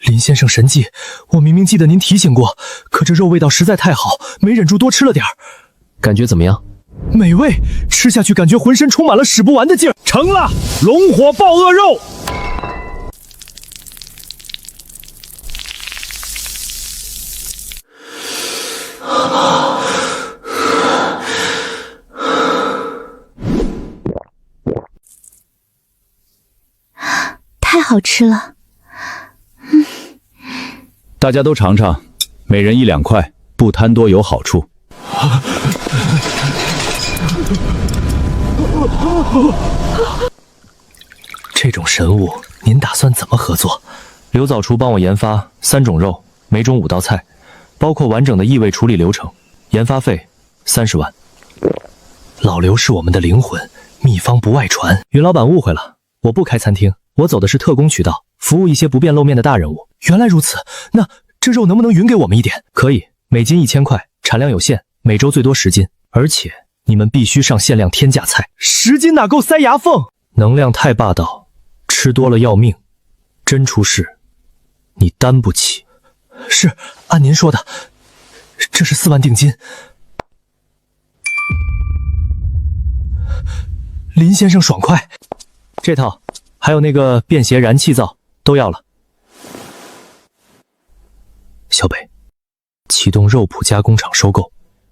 林先生神技，我明明记得您提醒过，可这肉味道实在太好，没忍住多吃了点儿。感觉怎么样？美味，吃下去感觉浑身充满了使不完的劲儿。成了，龙火爆鳄肉。太好吃了。大家都尝尝，每人1、2块，不贪多有好处。这种神物，您打算怎么合作？刘早厨帮我研发3种肉，每种5道菜，包括完整的异味处理流程，研发费30万。老刘是我们的灵魂，秘方不外传。云老板误会了，我不开餐厅，我走的是特工渠道，服务一些不便露面的大人物。原来如此，那这肉能不能匀给我们一点？可以，每斤1000块，产量有限，每周最多10斤，而且你们必须上限量天价菜。10斤哪够塞牙缝？能量太霸道，吃多了要命，真出事你担不起。是，按您说的，这是4万定金。林先生爽快，这套还有那个便携燃气灶都要了。小北，启动肉脯加工厂收购，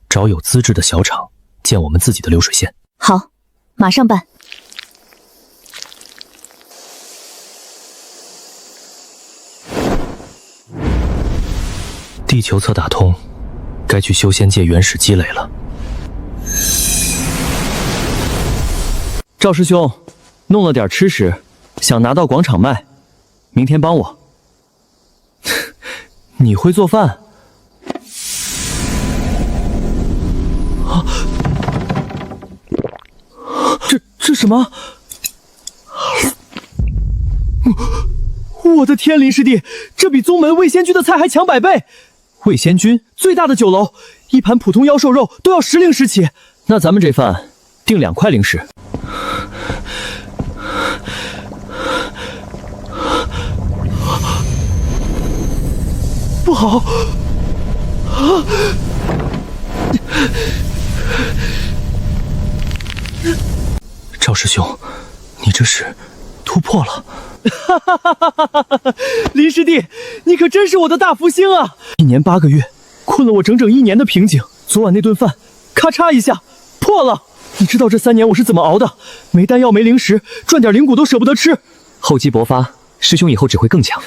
找有资质的小厂建我们自己的流水线。好，马上办。地球侧打通，该去修仙界原始积累了。赵师兄，弄了点吃食，想拿到广场卖，明天帮我。你会做饭？这什么？我的天，林师弟，这比宗门味仙君的菜还强100倍！味仙君最大的酒楼，一盘普通妖兽肉都要10灵石起。那咱们这饭定2块灵石。不好！赵师兄，你这是突破了！哈哈哈哈哈！林师弟，你可真是我的大福星啊！1年8个月，困了我整整1年的瓶颈。昨晚那顿饭，咔嚓一下破了。你知道这3年我是怎么熬的？没丹药没灵石，赚点灵骨都舍不得吃。厚积薄发，师兄以后只会更强。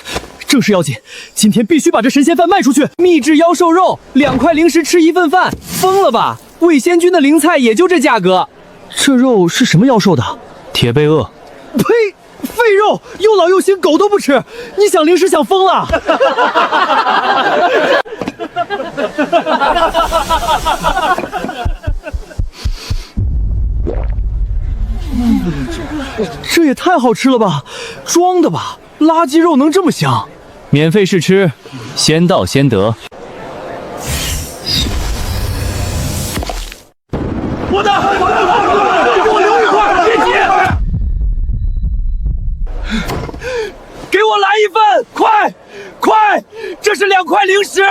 正事要紧，今天必须把这神仙饭卖出去！秘制妖兽肉，2块灵石吃1份饭，疯了吧？味仙君的灵菜也就这价格。这肉是什么妖兽的？铁背鳄。呸！废肉，又老又腥，狗都不吃。你想灵石想疯了？这也太好吃了吧！装的吧？垃圾肉能这么香？免费试吃，先到先得。我的，给我留一块，别急。给我来1份，快！这是2块灵石。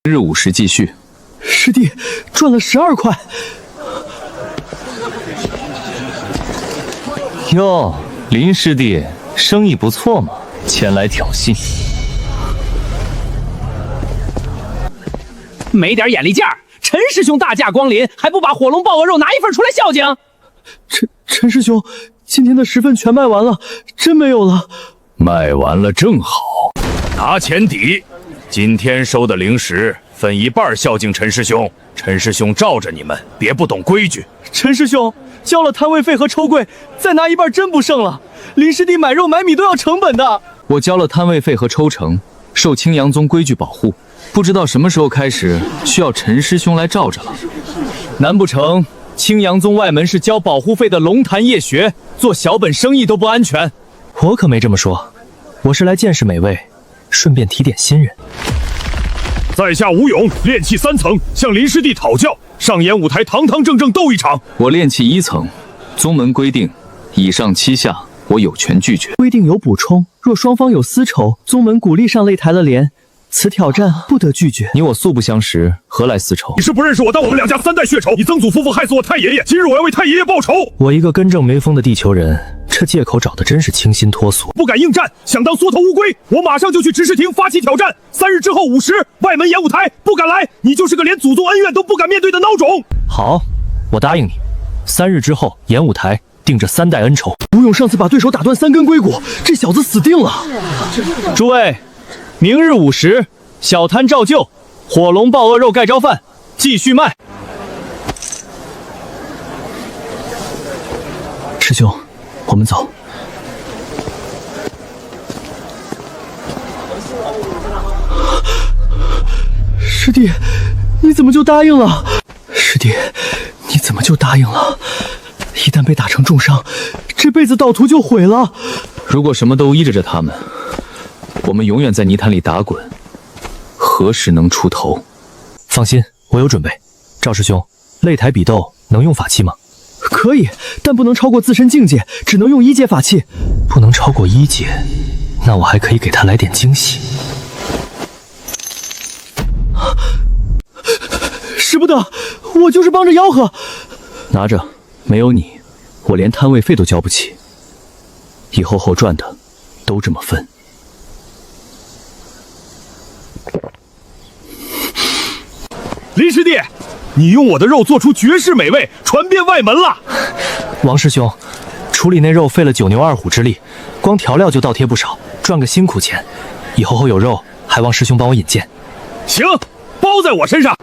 日午时继续。师弟赚了12块。哟，林师弟，生意不错嘛，前来挑衅。没点眼力劲儿，陈师兄大驾光临，还不把火龙爆鹅肉拿1份出来孝敬？陈师兄，今天的10份全卖完了，真没有了。卖完了正好，拿钱抵。今天收的灵石分1半孝敬陈师兄，陈师兄罩着你们，别不懂规矩。陈师兄交了摊位费和抽柜，再拿1半真不剩了。林师弟买肉买米都要成本的。我交了摊位费和抽成，受青阳宗规矩保护，不知道什么时候开始需要陈师兄来罩着了。难不成青阳宗外门是交保护费的龙潭夜穴，做小本生意都不安全。我可没这么说，我是来见识美味，顺便提点新人。在下吴勇，练气3层，向林师弟讨教，上演舞台堂堂正正斗一场。我练气1层，宗门规定，以上7项我有权拒绝。规定有补充，若双方有私仇，宗门鼓励上擂台了连，此挑战不得拒绝。你我素不相识，何来私仇？你是不认识我，但我们2家3代血仇，你曾祖夫妇害死我太爷爷，今日我要为太爷爷报仇。我一个根正没锋的地球人，这借口找的真是清新脱俗。不敢应战，想当缩头乌龟，我马上就去执事庭发起挑战。3日之后5时，外门演舞台，不敢来，你就是个连祖宗恩怨都不敢面对的孬种。好，我答应你，3日之后演舞台，定这3代恩仇。吴勇上次把对手打断3根龟骨，这小子死定了。诸位，明日5时，小摊照旧，火龙爆鹅肉盖浇饭继续卖。师兄，我们走。师弟，你怎么就答应了？师弟，你怎么就答应了？一旦被打成重伤，这辈子道途就毁了。如果什么都依着他们，我们永远在泥潭里打滚，何时能出头？放心，我有准备。赵师兄，擂台比斗能用法器吗？可以，但不能超过自身境界，只能用1阶法器。不能超过1阶，那我还可以给他来点惊喜。使不得，我就是帮着吆喝。拿着，没有你，我连摊位费都交不起。以后后赚的都这么分。林师弟，你用我的肉做出绝世美味，传遍外门了。王师兄，处理那肉费了9牛2虎之力，光调料就倒贴不少，赚个辛苦钱。以后有肉，还望师兄帮我引荐。行，包在我身上。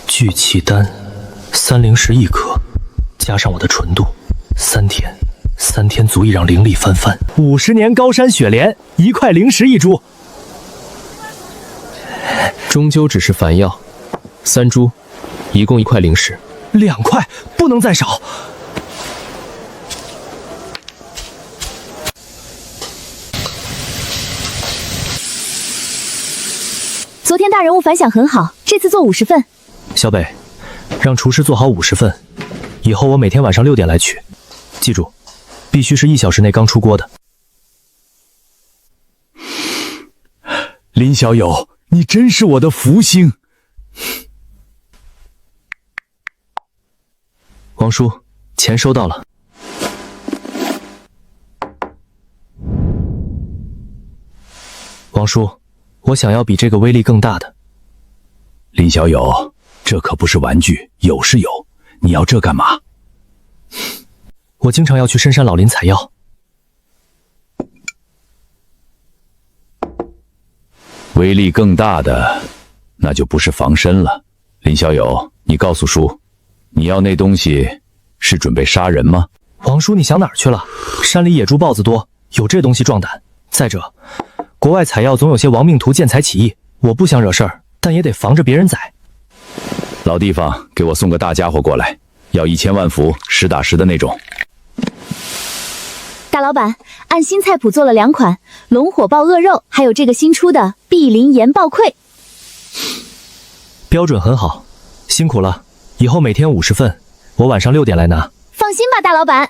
聚气丹，3灵石1颗，加上我的纯度，3天足以让灵力翻番。50年高山雪莲，1块灵石1株。终究只是凡药，3株，一共1块灵石。2块，不能再少。昨天大人物反响很好，这次做50份。小北，让厨师做好50份，以后我每天晚上6点来取，记住，必须是1小时内刚出锅的。林小友，你真是我的福星。王叔，钱收到了。王叔，我想要比这个威力更大的。林小友，这可不是玩具，有是有，你要这干嘛？我经常要去深山老林采药。威力更大的，那就不是防身了。林小友，你告诉叔，你要那东西是准备杀人吗？王叔，你想哪儿去了？山里野猪豹子多，有这东西壮胆。再者，国外采药总有些亡命徒见财起意，我不想惹事儿，但也得防着别人宰。老地方，给我送个大家伙过来，要1000万符，实打实的那种。大老板，按新菜谱做了2款龙火爆鳄肉，还有这个新出的碧鳞岩爆溃。标准很好，辛苦了。以后每天50份，我晚上6点来拿。放心吧，大老板。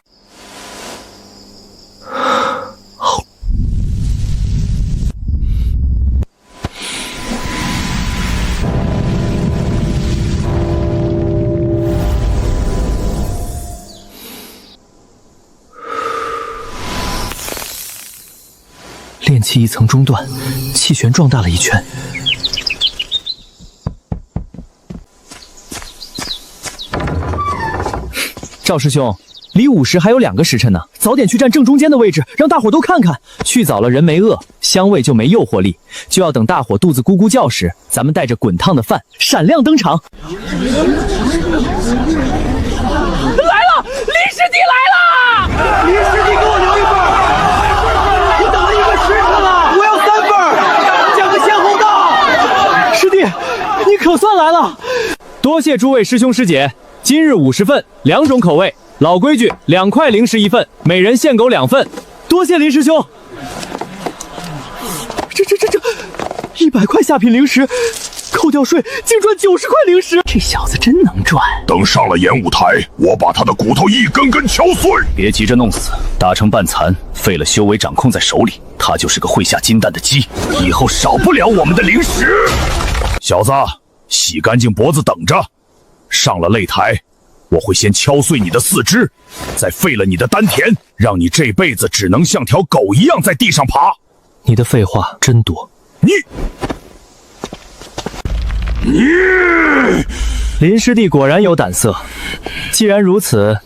好。炼气1层中断，气旋壮大了1圈。赵师兄，离5时还有2个时辰呢，早点去站正中间的位置，让大伙都看看。去早了人没饿，香味就没诱惑力，就要等大伙肚子咕咕叫时，咱们带着滚烫的饭闪亮登场。来了，林师弟来了！林师弟，给我留1份。你等了1个时辰了，我要3份。将来了。多谢诸位师兄师姐，今日50份，2种口味，老规矩，2块零食1份，每人限狗2份。多谢林师兄。这100块下品零食，扣掉税竟赚90块零食。这小子真能赚。等上了演武台，我把他的骨头一根根敲碎。别急着弄死，打成半残，废了修为掌控在手里，他就是个会下金蛋的鸡，以后少不了我们的零食。小子，洗干净脖子等着，上了擂台，我会先敲碎你的四肢，再废了你的丹田，让你这辈子只能像条狗一样在地上爬。你的废话真多。你林师弟果然有胆色。既然如此，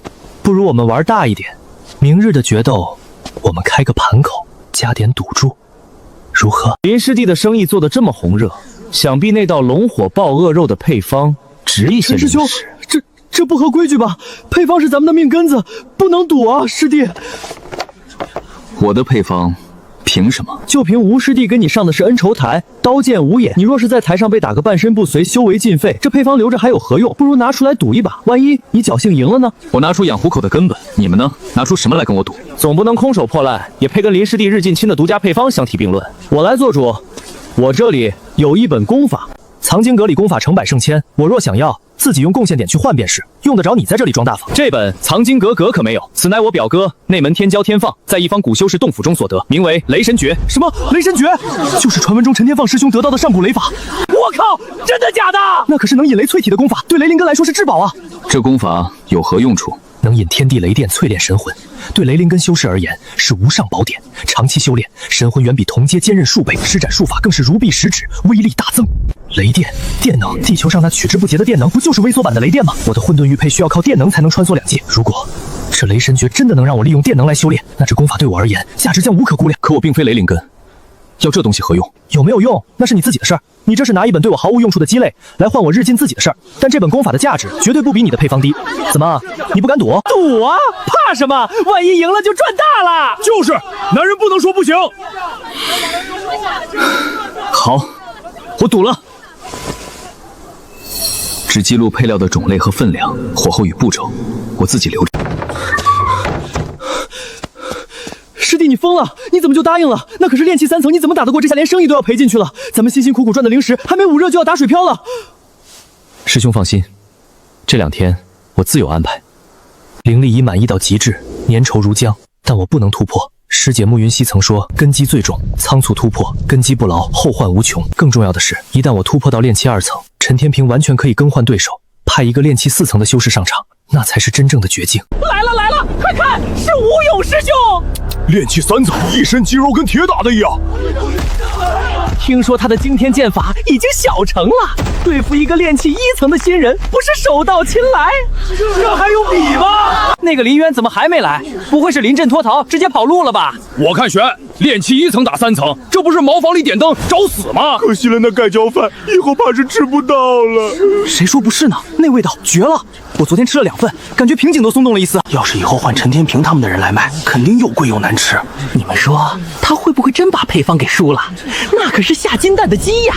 不如我们玩大一点。明日的决斗，我们开个盘口，加点赌注，如何？林师弟的生意做得这么红热，想必那道龙火爆鳄肉的配方值一些零食。师兄，这不合规矩吧？配方是咱们的命根子，不能赌啊，师弟。我的配方凭什么？就凭吴师弟跟你上的是恩仇台，刀剑无眼。你若是在台上被打个半身不遂，修为尽废，这配方留着还有何用？不如拿出来赌一把，万一你侥幸赢了呢？我拿出养虎口的根本，你们呢？拿出什么来跟我赌？总不能空手破烂，也配跟林师弟日进亲的独家配方相提并论。我来做主，我这里有一本功法，藏经阁里功法成百上千，我若想要，自己用贡献点去换便是，用得着你在这里装大方。这本藏经阁可没有，此乃我表哥内门天骄天放在一方古修士洞府中所得，名为雷神诀。什么雷神诀？就是传闻中陈天放师兄得到的上古雷法。我靠，真的假的？那可是能引雷淬体的功法，对雷灵根来说是至宝啊。这功法有何用处？能引天地雷电淬炼神魂，对雷灵根修士而言是无上宝典。长期修炼，神魂远比同阶坚韧数倍，施展术法更是如臂使指，威力大增。雷电、电能，地球上那取之不竭的电能，不就是微缩版的雷电吗？我的混沌玉佩需要靠电能才能穿梭两界。如果这雷神诀真的能让我利用电能来修炼，那这功法对我而言价值将无可估量。可我并非雷灵根，要这东西何用？有没有用，那是你自己的事儿。你这是拿一本对我毫无用处的鸡肋来换我日进自己的事儿，但这本功法的价值绝对不比你的配方低。怎么，你不敢赌？赌啊，怕什么？万一赢了就赚大了。就是，男人不能说不行。好，我赌了。只记录配料的种类和分量，火候与步骤，我自己留着。师弟，你疯了？你怎么就答应了？那可是炼气3层，你怎么打得过？这下连生意都要赔进去了。咱们辛辛苦苦赚的零食，还没捂热就要打水漂了。师兄放心，这2天我自有安排。灵力已满意到极致，粘稠如浆，但我不能突破。师姐慕云溪曾说，根基最重，仓促突破，根基不牢，后患无穷。更重要的是，一旦我突破到炼气2层，陈天平完全可以更换对手，派一个炼气4层的修士上场，那才是真正的绝境。来了，快看，是吴勇师兄！炼气3层，一身肌肉跟铁打的一样。听说他的惊天剑法已经小成了，对付一个炼气1层的新人，不是手到擒来？这还用比吗？那个林渊怎么还没来？不会是临阵脱逃，直接跑路了吧？我看悬，炼气1层打3层，这不是茅房里点灯找死吗？可惜了那盖浇饭，以后怕是吃不到了。谁说不是呢？那味道绝了！我昨天吃了2份，感觉瓶颈都松动了一丝。要是以后换陈天平他们的人来卖，肯定又贵又难吃。你们说他会不会真把配方给输了？那可是下金蛋的鸡呀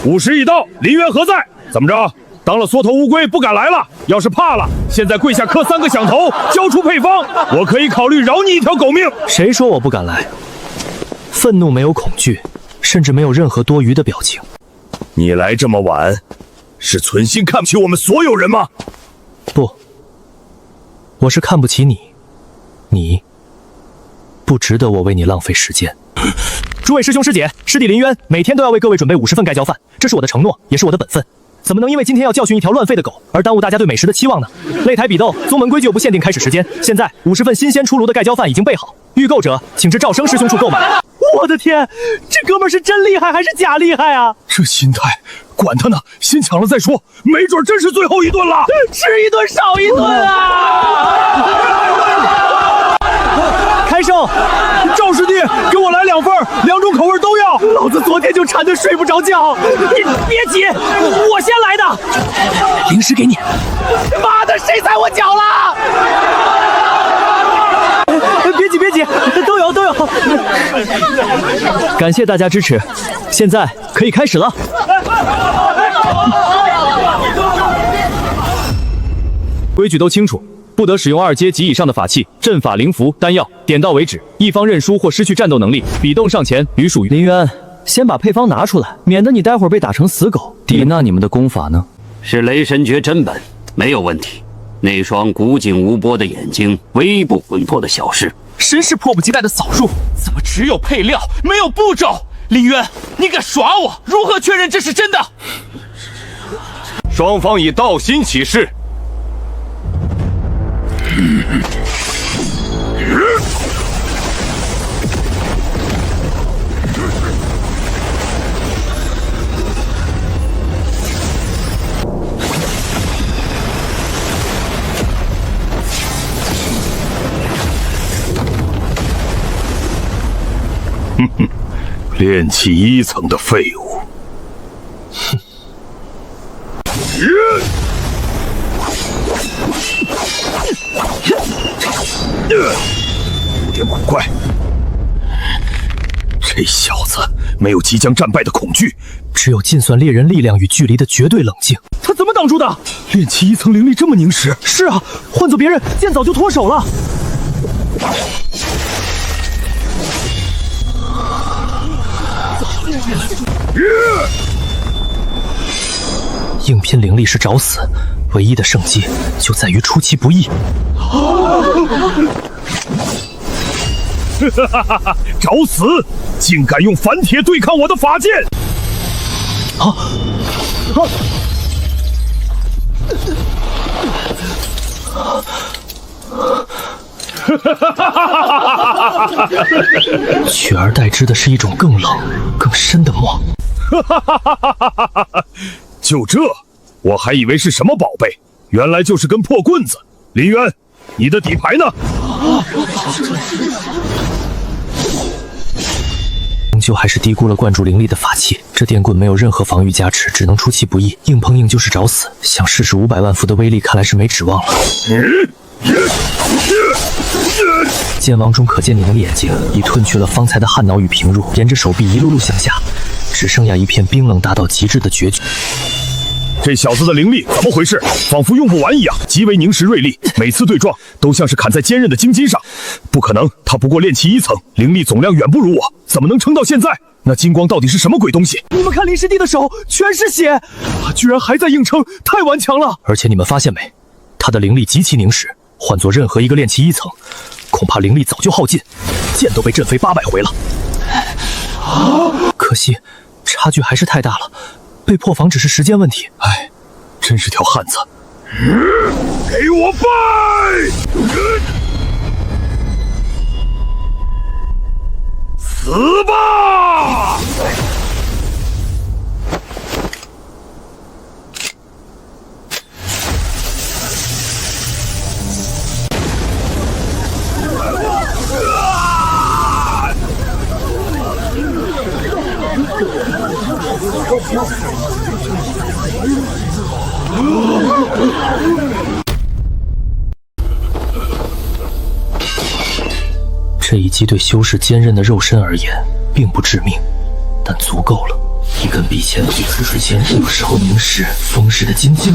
！50已到，林渊何在？怎么着？当了缩头乌龟不敢来了？要是怕了，现在跪下磕3个响头，交出配方，我可以考虑饶你一条狗命。谁说我不敢来？愤怒没有恐惧，甚至没有任何多余的表情。你来这么晚，是存心看不起我们所有人吗？不，我是看不起你，你不值得我为你浪费时间。诸位师兄师姐，师弟林渊每天都要为各位准备50份盖浇饭，这是我的承诺，也是我的本分。怎么能因为今天要教训一条乱吠的狗，而耽误大家对美食的期望呢？擂台比斗，宗门规矩又不限定开始时间。现在50份新鲜出炉的盖浇饭已经备好，预购者请至赵生师兄处购买。我的天，这哥们是真厉害还是假厉害啊？这心态，管他呢，先抢了再说，没准真是最后一顿了。吃一顿少一顿啊！开售，赵师弟，给我来2份，2种口味都要。老子昨天就馋得睡不着觉。你别急，我先来的。零食给你。妈的，谁踩我脚了？别急，都有。感谢大家支持，现在可以开始了。规矩都清楚，不得使用2阶及以上的法器、阵法、灵符、丹药，点到为止。一方认输或失去战斗能力，比动上前，屡属于林渊，先把配方拿出来，免得你待会儿被打成死狗。那你们的功法呢？是雷神诀真本，没有问题。那双古井无波的眼睛，微不魂魄的小事。真是迫不及待的扫入，怎么只有配料没有步骤？林渊，你敢耍我？如何确认这是真的？双方以道心起誓。哼哼，炼气1层的废物。哼。有点古怪，这小子没有即将战败的恐惧，只有尽算猎人力量与距离的绝对冷静。他怎么挡住的？炼气1层灵力这么凝实？是啊，换做别人，剑早就脱手了。硬拼灵力是找死，唯一的胜机就在于出其不意。找死！竟敢用反铁对抗我的法剑！取而代之的是一种更冷、更深的墨。就这，我还以为是什么宝贝，原来就是根破棍子。林渊，你的底牌呢？终究还是低估了灌注灵力的法器。这电棍没有任何防御加持，只能出其不意，硬碰硬就是找死。想试试500万伏的威力，看来是没指望了。剑王中可见你的眼睛已褪去了方才的汗恼与平入，沿着手臂一路向下，只剩下一片冰冷达到极致的决绝。这小子的灵力怎么回事？仿佛用不完一样，极为凝实锐利，每次对撞都像是砍在坚韧的荆棘上。不可能，他不过炼气1层，灵力总量远不如我，怎么能撑到现在？那金光到底是什么鬼东西？你们看林师弟的手全是血，他居然还在硬撑，太顽强了。而且你们发现没，他的灵力极其凝实，换做任何一个炼气1层，恐怕灵力早就耗尽，剑都被震飞800回了。可惜，差距还是太大了。被破防只是时间问题。哎，真是条汉子！给我拜！死吧！这一击对修士坚韧的肉身而言并不致命，但足够了。一根笔尖对刺之间，有时候凝视风蚀的金晶。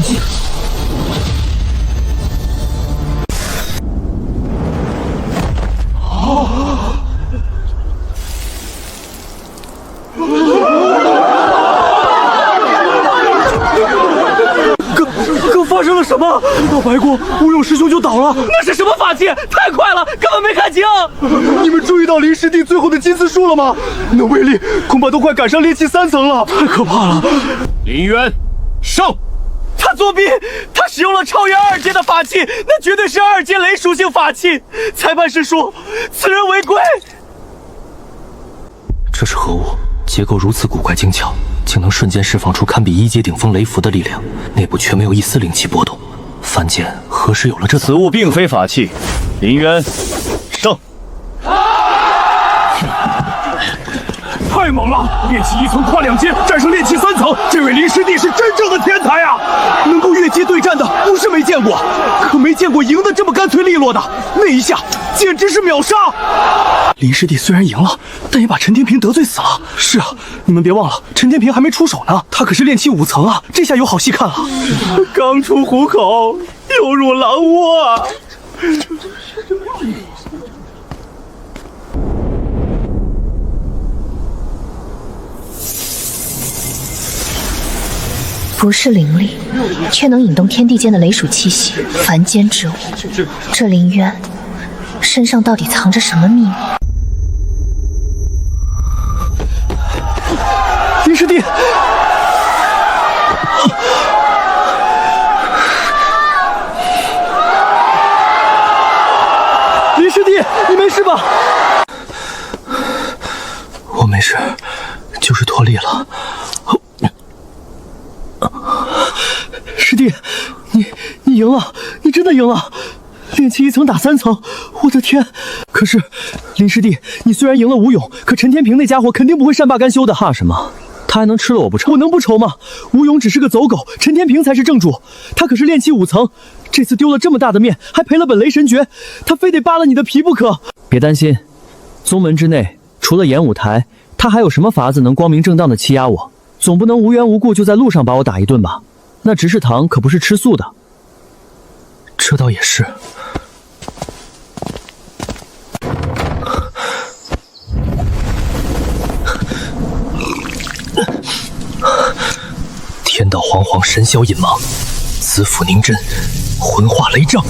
发生了什么？老白骨吴勇师兄就倒了，那是什么法器？太快了，根本没看清。你们注意到林师弟最后的金丝术了吗？那威力恐怕都快赶上炼气3层了，太可怕了！林渊，上！他作弊，他使用了超越2阶的法器，那绝对是2阶雷属性法器。裁判是说，此人违规。这是何物？结构如此古怪精巧，竟能瞬间释放出堪比1阶顶峰雷符的力量，内部却没有一丝灵气波动。凡间何时有了这？此物并非法器，林渊，上！太太猛了！炼气1层跨2阶，战胜炼气3层，这位林师弟是真正的天才啊！能够越阶对战的不是没见过，可没见过赢得这么干脆利落的，那一下简直是秒杀！林师弟虽然赢了，但也把陈天平得罪死了。是啊，你们别忘了，陈天平还没出手呢，他可是炼气5层啊，这下有好戏看了。刚出虎口，又入狼窝啊！不是灵力，却能引动天地间的雷属气息，凡间之物。这林渊身上到底藏着什么秘密？林师弟，林师弟，你没事吧？我没事，就是脱力了。师弟，你赢了，你真的赢了！炼气1层打3层，我的天！可是林师弟，你虽然赢了吴勇，可陈天平那家伙肯定不会善罢甘休的。怕什么？他还能吃了我不成？我能不愁吗？吴勇只是个走狗，陈天平才是正主。他可是炼气5层，这次丢了这么大的面，还赔了本雷神诀，他非得扒了你的皮不可。别担心，宗门之内除了演武台，他还有什么法子能光明正当的欺压我？总不能无缘无故就在路上把我打一顿吧？那执事堂可不是吃素的。这倒也是。天道惶惶，神霄隐茫，子府凝真，魂化雷障。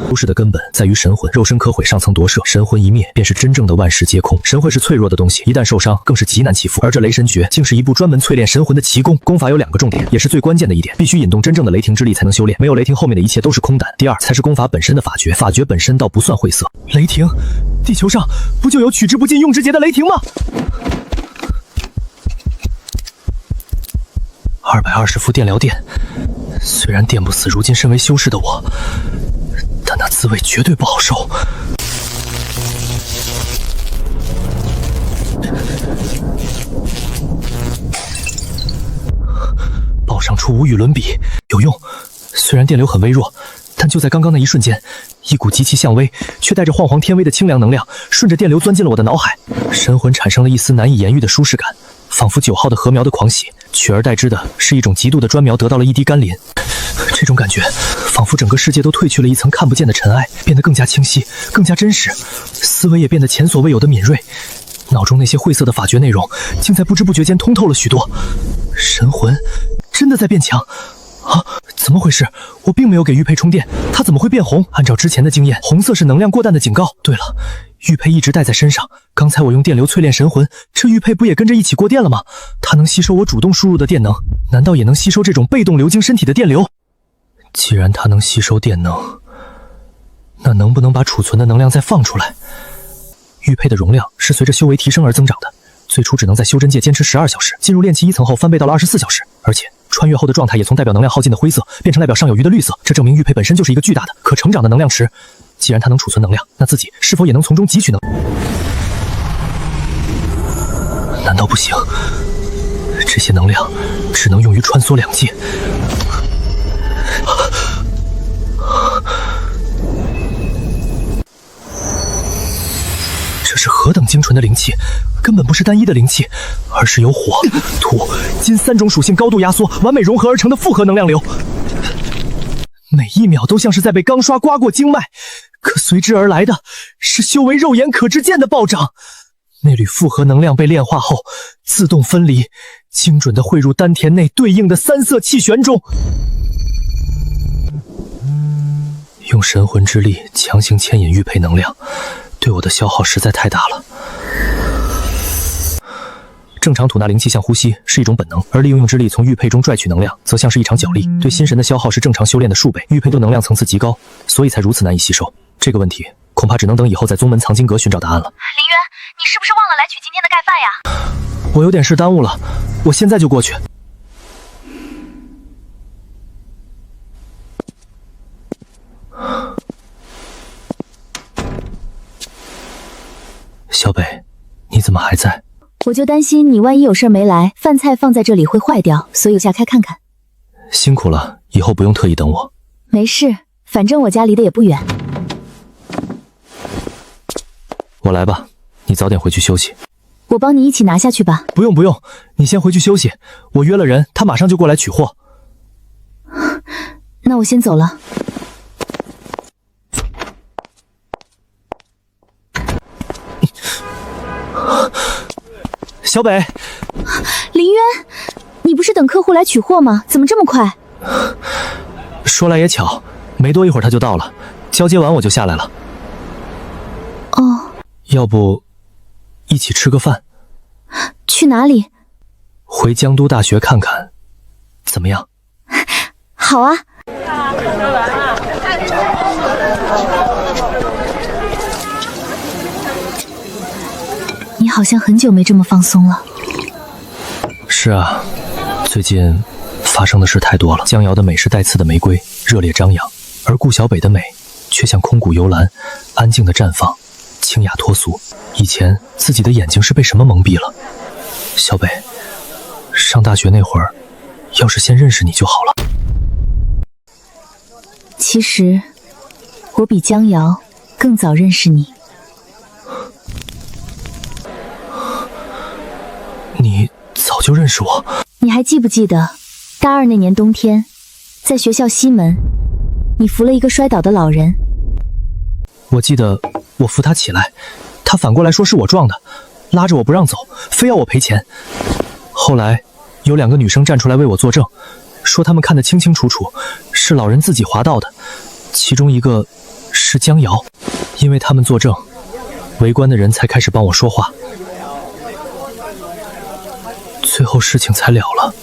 出世的根本在于神魂，肉身可毁，上层夺舍，神魂一灭，便是真正的万事皆空。神魂是脆弱的东西，一旦受伤，更是极难欺负。而这雷神诀竟是一部专门淬炼神魂的奇功。功法有2个重点，也是最关键的一点，必须引动真正的雷霆之力才能修炼，没有雷霆，后面的一切都是空胆。第2才是功法本身的法诀，法诀本身倒不算晦涩。雷霆，地球上不就有取之不尽用之劫的雷霆吗？220伏电疗电，虽然电不死如今身为修士的我，但那滋味绝对不好受。爆伤出无与伦比，有用。虽然电流很微弱，但就在刚刚那一瞬间，一股极其向微却带着晃晃天威的清凉能量，顺着电流钻进了我的脑海，神魂产生了一丝难以言喻的舒适感，仿佛9号的禾苗的狂喜，取而代之的是一种极度的专苗得到了一滴甘霖。这种感觉，仿佛整个世界都褪去了一层看不见的尘埃，变得更加清晰，更加真实，思维也变得前所未有的敏锐。脑中那些晦涩的法诀内容，竟在不知不觉间通透了许多。神魂真的在变强啊！怎么回事？我并没有给玉佩充电，它怎么会变红？按照之前的经验，红色是能量过淡的警告。对了，玉佩一直带在身上，刚才我用电流淬炼神魂，这玉佩不也跟着一起过电了吗？它能吸收我主动输入的电能，难道也能吸收这种被动流经身体的电流？既然它能吸收电能，那能不能把储存的能量再放出来？玉佩的容量是随着修为提升而增长的，最初只能在修真界坚持12小时，进入炼气1层后翻倍到了24小时，而且穿越后的状态也从代表能量耗尽的灰色变成代表尚有余的绿色，这证明玉佩本身就是一个巨大的可成长的能量池。既然它能储存能量，那自己是否也能从中汲取能量？难道不行？这些能量只能用于穿梭2界。这是何等精纯的灵气，根本不是单一的灵气，而是由火、土、金3种属性高度压缩、完美融合而成的复合能量流。每一秒都像是在被钢刷刮过经脉，可随之而来的是修为肉眼可知见的暴涨。那缕复合能量被炼化后，自动分离，精准地汇入丹田内对应的3色气旋中。用神魂之力强行牵引玉佩能量，对我的消耗实在太大了。正常吐纳灵气像呼吸是一种本能，而利用之力从玉佩中拽取能量，则像是一场角力，对心神的消耗是正常修炼的数倍。玉佩的能量层次极高，所以才如此难以吸收。这个问题恐怕只能等以后在宗门藏经阁寻找答案了。林渊，你是不是忘了来取今天的盖饭呀？我有点事耽误了，我现在就过去。小北，你怎么还在？我就担心你万一有事没来，饭菜放在这里会坏掉，所以我下开看看。辛苦了，以后不用特意等我。没事，反正我家离得也不远。我来吧，你早点回去休息。我帮你一起拿下去吧。不用不用，你先回去休息，我约了人，他马上就过来取货。那我先走了。小北，林渊，你不是等客户来取货吗？怎么这么快？说来也巧，没多一会儿他就到了，交接完我就下来了。哦，要不一起吃个饭？去哪里？回江都大学看看，怎么样？好啊。你好像很久没这么放松了。是啊，最近发生的事太多了。江瑶的美是带刺的玫瑰，热烈张扬，而顾小北的美却像空谷幽兰，安静的绽放，清雅脱俗。以前自己的眼睛是被什么蒙蔽了？小北，上大学那会儿，要是先认识你就好了。其实，我比江瑶更早认识你。你早就认识我？你还记不记得，大二那年冬天，在学校西门，你扶了一个摔倒的老人。我记得我扶他起来，他反过来说是我撞的，拉着我不让走，非要我赔钱。后来有2个女生站出来为我作证，说他们看得清清楚楚，是老人自己滑倒的，其中一个是江瑶。因为他们作证，围观的人才开始帮我说话，最后事情才了了。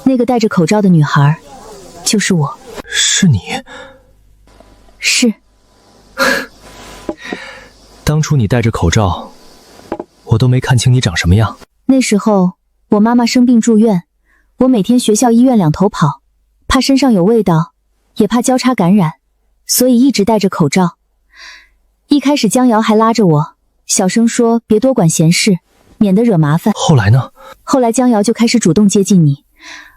那个戴着口罩的女孩，就是我。是你？是。当初你戴着口罩，我都没看清你长什么样。那时候我妈妈生病住院，我每天学校医院两头跑，怕身上有味道，也怕交叉感染，所以一直戴着口罩。一开始江瑶还拉着我，小声说别多管闲事，免得惹麻烦。后来呢？后来江瑶就开始主动接近你，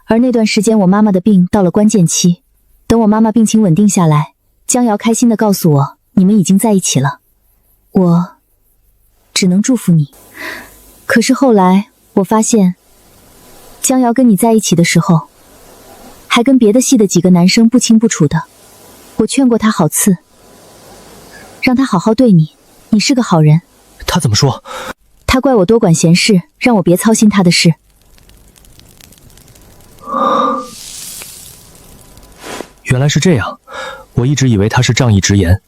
而那段时间我妈妈的病到了关键期，等我妈妈病情稳定下来，江瑶开心地告诉我你们已经在一起了。我只能祝福你。可是后来我发现，江瑶跟你在一起的时候，还跟别的系的几个男生不清不楚的。我劝过他好次，让他好好对你，你是个好人。他怎么说？他怪我多管闲事，让我别操心他的事。原来是这样，我一直以为他是仗义直言，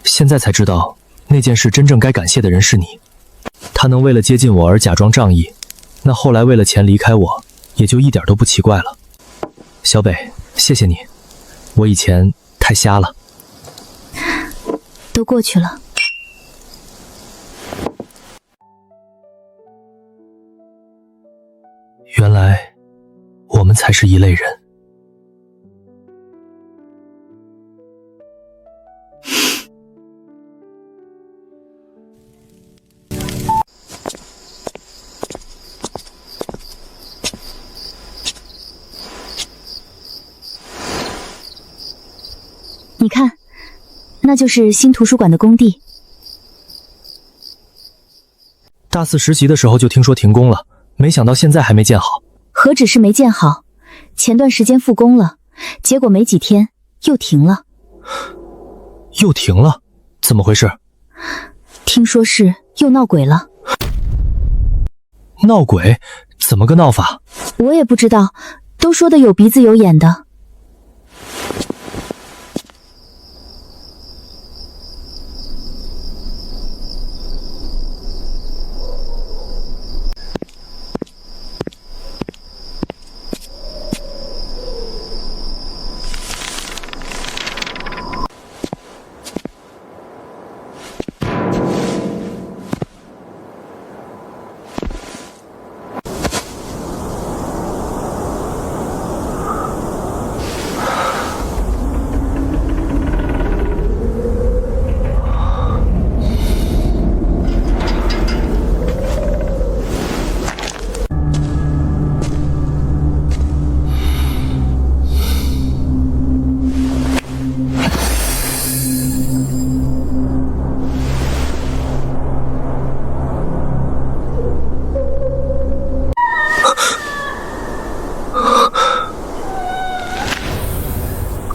现在才知道那件事真正该感谢的人是你。他能为了接近我而假装仗义，那后来为了钱离开我，也就一点都不奇怪了。小北，谢谢你，我以前太瞎了。都过去了。原来我们才是一类人。你看，那就是新图书馆的工地。大4实习的时候就听说停工了，没想到现在还没建好。何止是没建好，前段时间复工了，结果没几天又停了。又停了？怎么回事？听说是又闹鬼了。闹鬼？怎么个闹法？我也不知道，都说的有鼻子有眼的。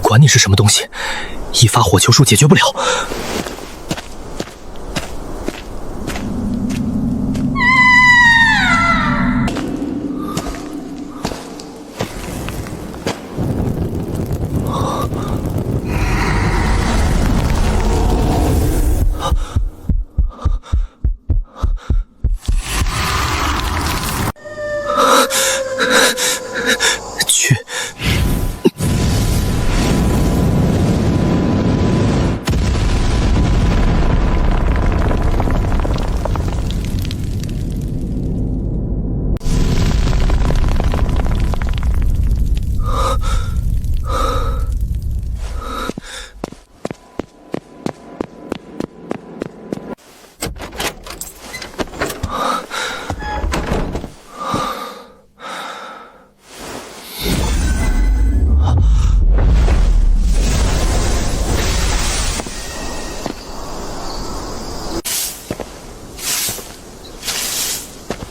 管你是什么东西，一发火球术解决不了。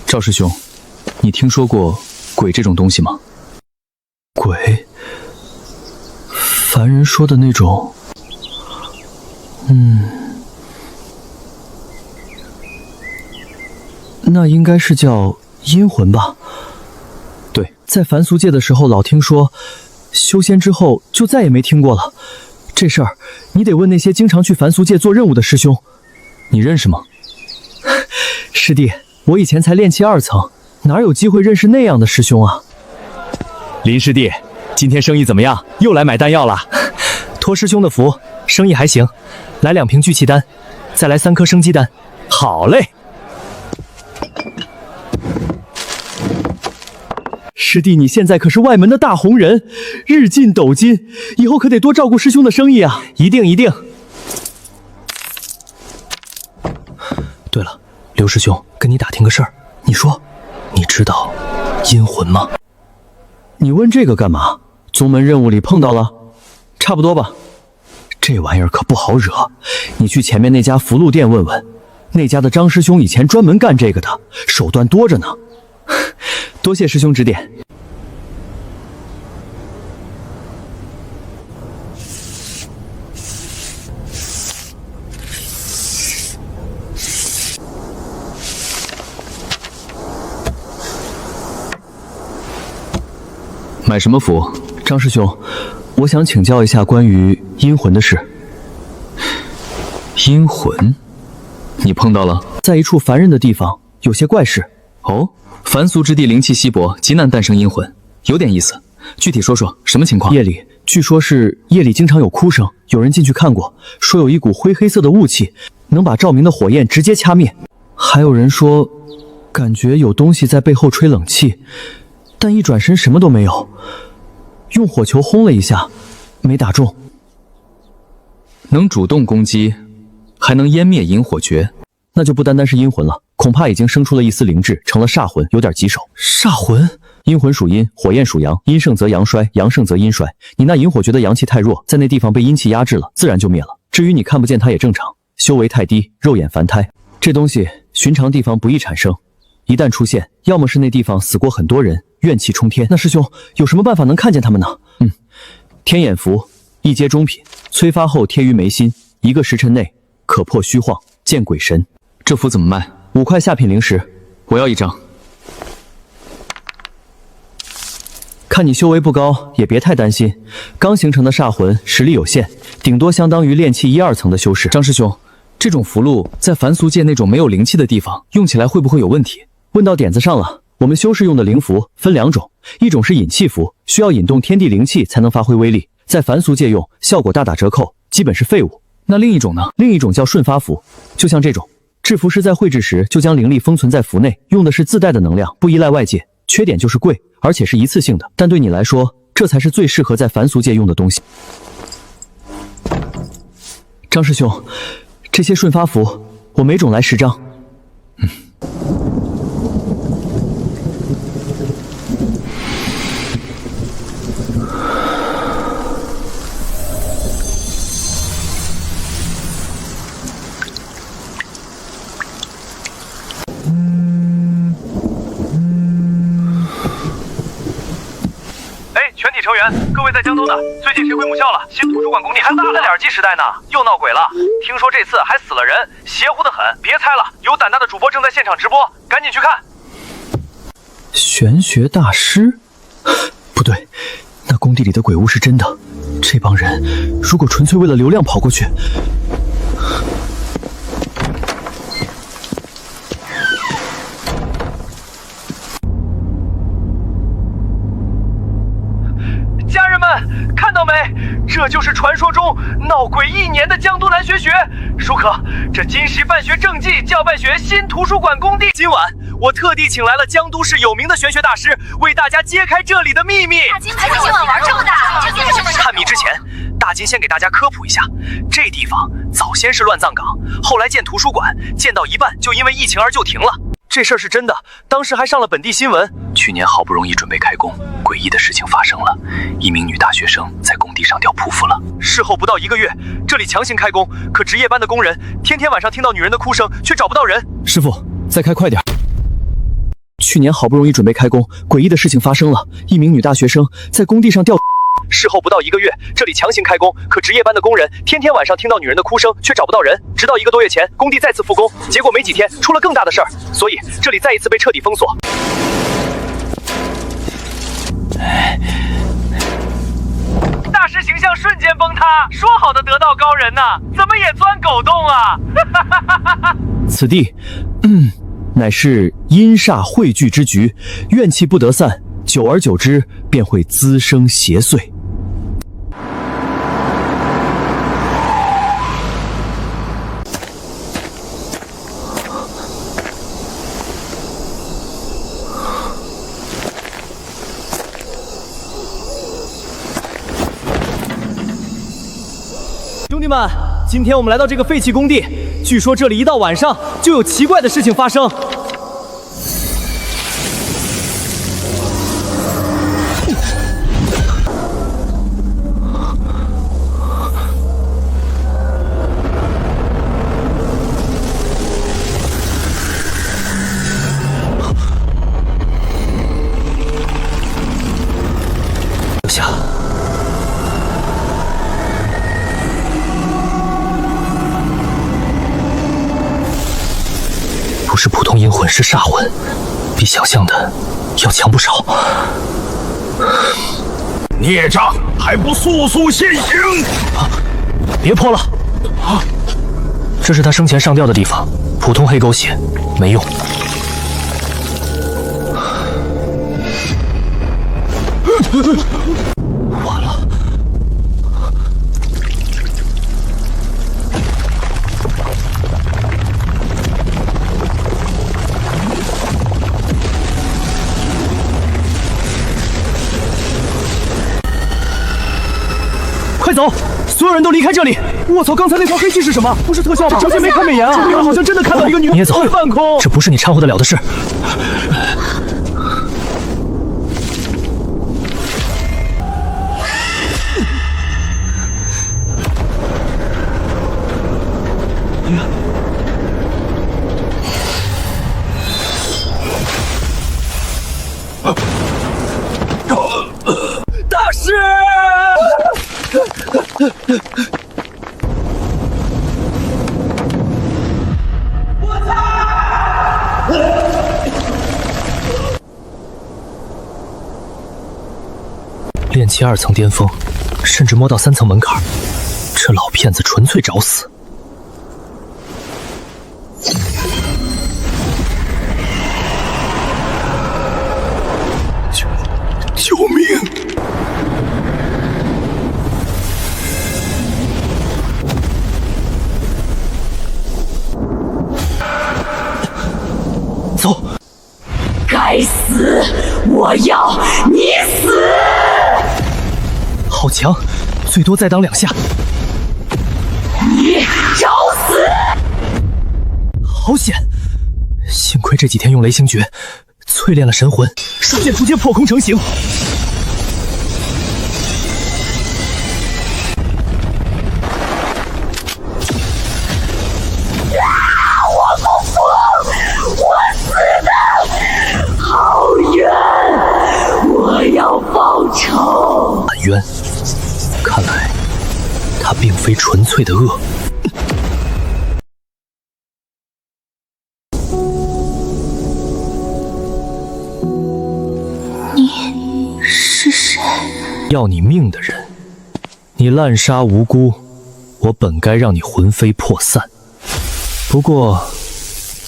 赵师兄，你听说过鬼这种东西吗？鬼？凡人说的那种？那应该是叫阴魂吧？对，在凡俗界的时候老听说，修仙之后就再也没听过了。这事儿你得问那些经常去凡俗界做任务的师兄。你认识吗？师弟，我以前才炼气2层，哪有机会认识那样的师兄啊？林师弟，今天生意怎么样？又来买丹药了？托师兄的福，生意还行。来2瓶聚气丹，再来3颗生机丹。好嘞。师弟，你现在可是外门的大红人，日进斗金，以后可得多照顾师兄的生意啊！一定一定。对了，刘师兄，跟你打听个事儿，你说，你知道阴魂吗？你问这个干嘛？宗门任务里碰到了？差不多吧。这玩意儿可不好惹，你去前面那家福禄店问问，那家的张师兄以前专门干这个的，手段多着呢。多谢师兄指点。买什么符？张师兄，我想请教一下关于阴魂的事。阴魂？你碰到了？在一处凡人的地方，有些怪事。哦，凡俗之地灵气稀薄，极难诞生阴魂，有点意思。具体说说，什么情况？夜里，据说是夜里经常有哭声，有人进去看过，说有一股灰黑色的雾气，能把照明的火焰直接掐灭。还有人说，感觉有东西在背后吹冷气，但一转身什么都没有。用火球轰了一下，没打中。能主动攻击，还能湮灭引火诀，那就不单单是阴魂了，恐怕已经生出了一丝灵智，成了煞魂，有点棘手。煞魂？阴魂属阴，火焰属阳，阴盛则阳衰，阳盛则阴衰。你那引火诀的阳气太弱，在那地方被阴气压制了，自然就灭了。至于你看不见它也正常，修为太低，肉眼凡胎。这东西寻常地方不易产生，一旦出现，要么是那地方死过很多人，怨气冲天。那师兄有什么办法能看见他们呢？天眼符，一阶中品，催发后贴于眉心，1个时辰内可破虚晃，见鬼神。这符怎么卖？5块下品灵石，我要1张。看你修为不高，也别太担心。刚形成的煞魂实力有限，顶多相当于炼气1、2层的修士。张师兄，这种符箓在凡俗界那种没有灵气的地方用起来会不会有问题？问到点子上了。我们修士用的灵符分2种，一种是引气符，需要引动天地灵气才能发挥威力，在凡俗界用效果大打折扣，基本是废物。那另一种呢？另一种叫瞬发符，就像这种，制符师在绘制时就将灵力封存在符内，用的是自带的能量，不依赖外界。缺点就是贵，而且是一次性的。但对你来说，这才是最适合在凡俗界用的东西。张师兄，这些瞬发符，我每种来10张。全体体成员，各位在江东的，最近谁回母校了？新图书馆工地还大了点，G 时代呢，又闹鬼了。听说这次还死了人，邪乎的很。别猜了，有胆大的主播正在现场直播，赶紧去看。玄学大师？不对，那工地里的鬼屋是真的。这帮人如果纯粹为了流量跑过去，家人们看到没？这就是传说中闹鬼1年的江都南玄学。舒可，这金石办学正纪教办学新图书馆工地，今晚我特地请来了江都市有名的玄学大师，为大家揭开这里的秘密。大金今晚玩这么大，看密之前，大金先给大家科普一下，这地方早先是乱葬岗，后来建图书馆，建到一半就因为疫情而就停了。这事儿是真的，当时还上了本地新闻。去年好不容易准备开工，诡异的事情发生了，一名女大学生在工地上掉匍匐了。事后不到1个月，这里强行开工，可值夜班的工人天天晚上听到女人的哭声，却找不到人。师傅，再开快点！去年好不容易准备开工，诡异的事情发生了，一名女大学生在工地上掉。事后不到1个月，这里强行开工，可值夜班的工人天天晚上听到女人的哭声，却找不到人。直到1个多月前，工地再次复工，结果没几天出了更大的事儿，所以这里再一次被彻底封锁。大师形象瞬间崩塌，说好的得道高人呢？怎么也钻狗洞啊？此地，乃是阴煞汇聚之局，怨气不得散，久而久之便会滋生邪祟。兄弟们，今天我们来到这个废弃工地，据说这里一到晚上就有奇怪的事情发生。留下。不是普通阴魂，是煞魂，比想象的要强不少。孽障，还不速速现形！别泼了！这是他生前上吊的地方，普通黑狗血没用。完了！快走！所有人都离开这里！我操，刚才那条黑气是什么？不是特效吧？这没看美颜啊！我好像真的看到一个女你也走，半空。这不是你掺和得了的事。大师！炼气2层巅峰，甚至摸到3层门槛，这老骗子纯粹找死！救命！走！该死！我要你死！好强，最多再挡2下。你找死！好险！幸亏这几天用雷星诀淬炼了神魂，射线逐渐破空成型。我不服！我死的好冤！我要报仇！冤。看来他并非纯粹的恶。你是谁？要你命的人，你滥杀无辜，我本该让你魂飞魄散。不过，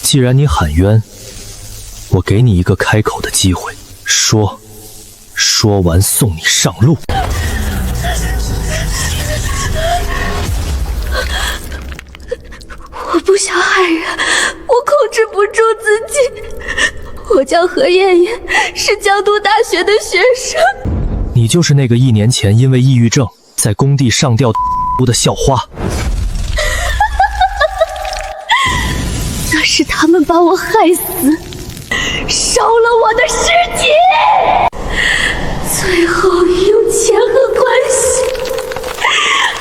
既然你喊冤，我给你一个开口的机会，说完送你上路。我不想害人，我控制不住自己。我叫何艳艳，是江都大学的学生。你就是那个1年前因为抑郁症在工地上吊的校花。那是他们把我害死，烧了我的尸体，最后用钱和关系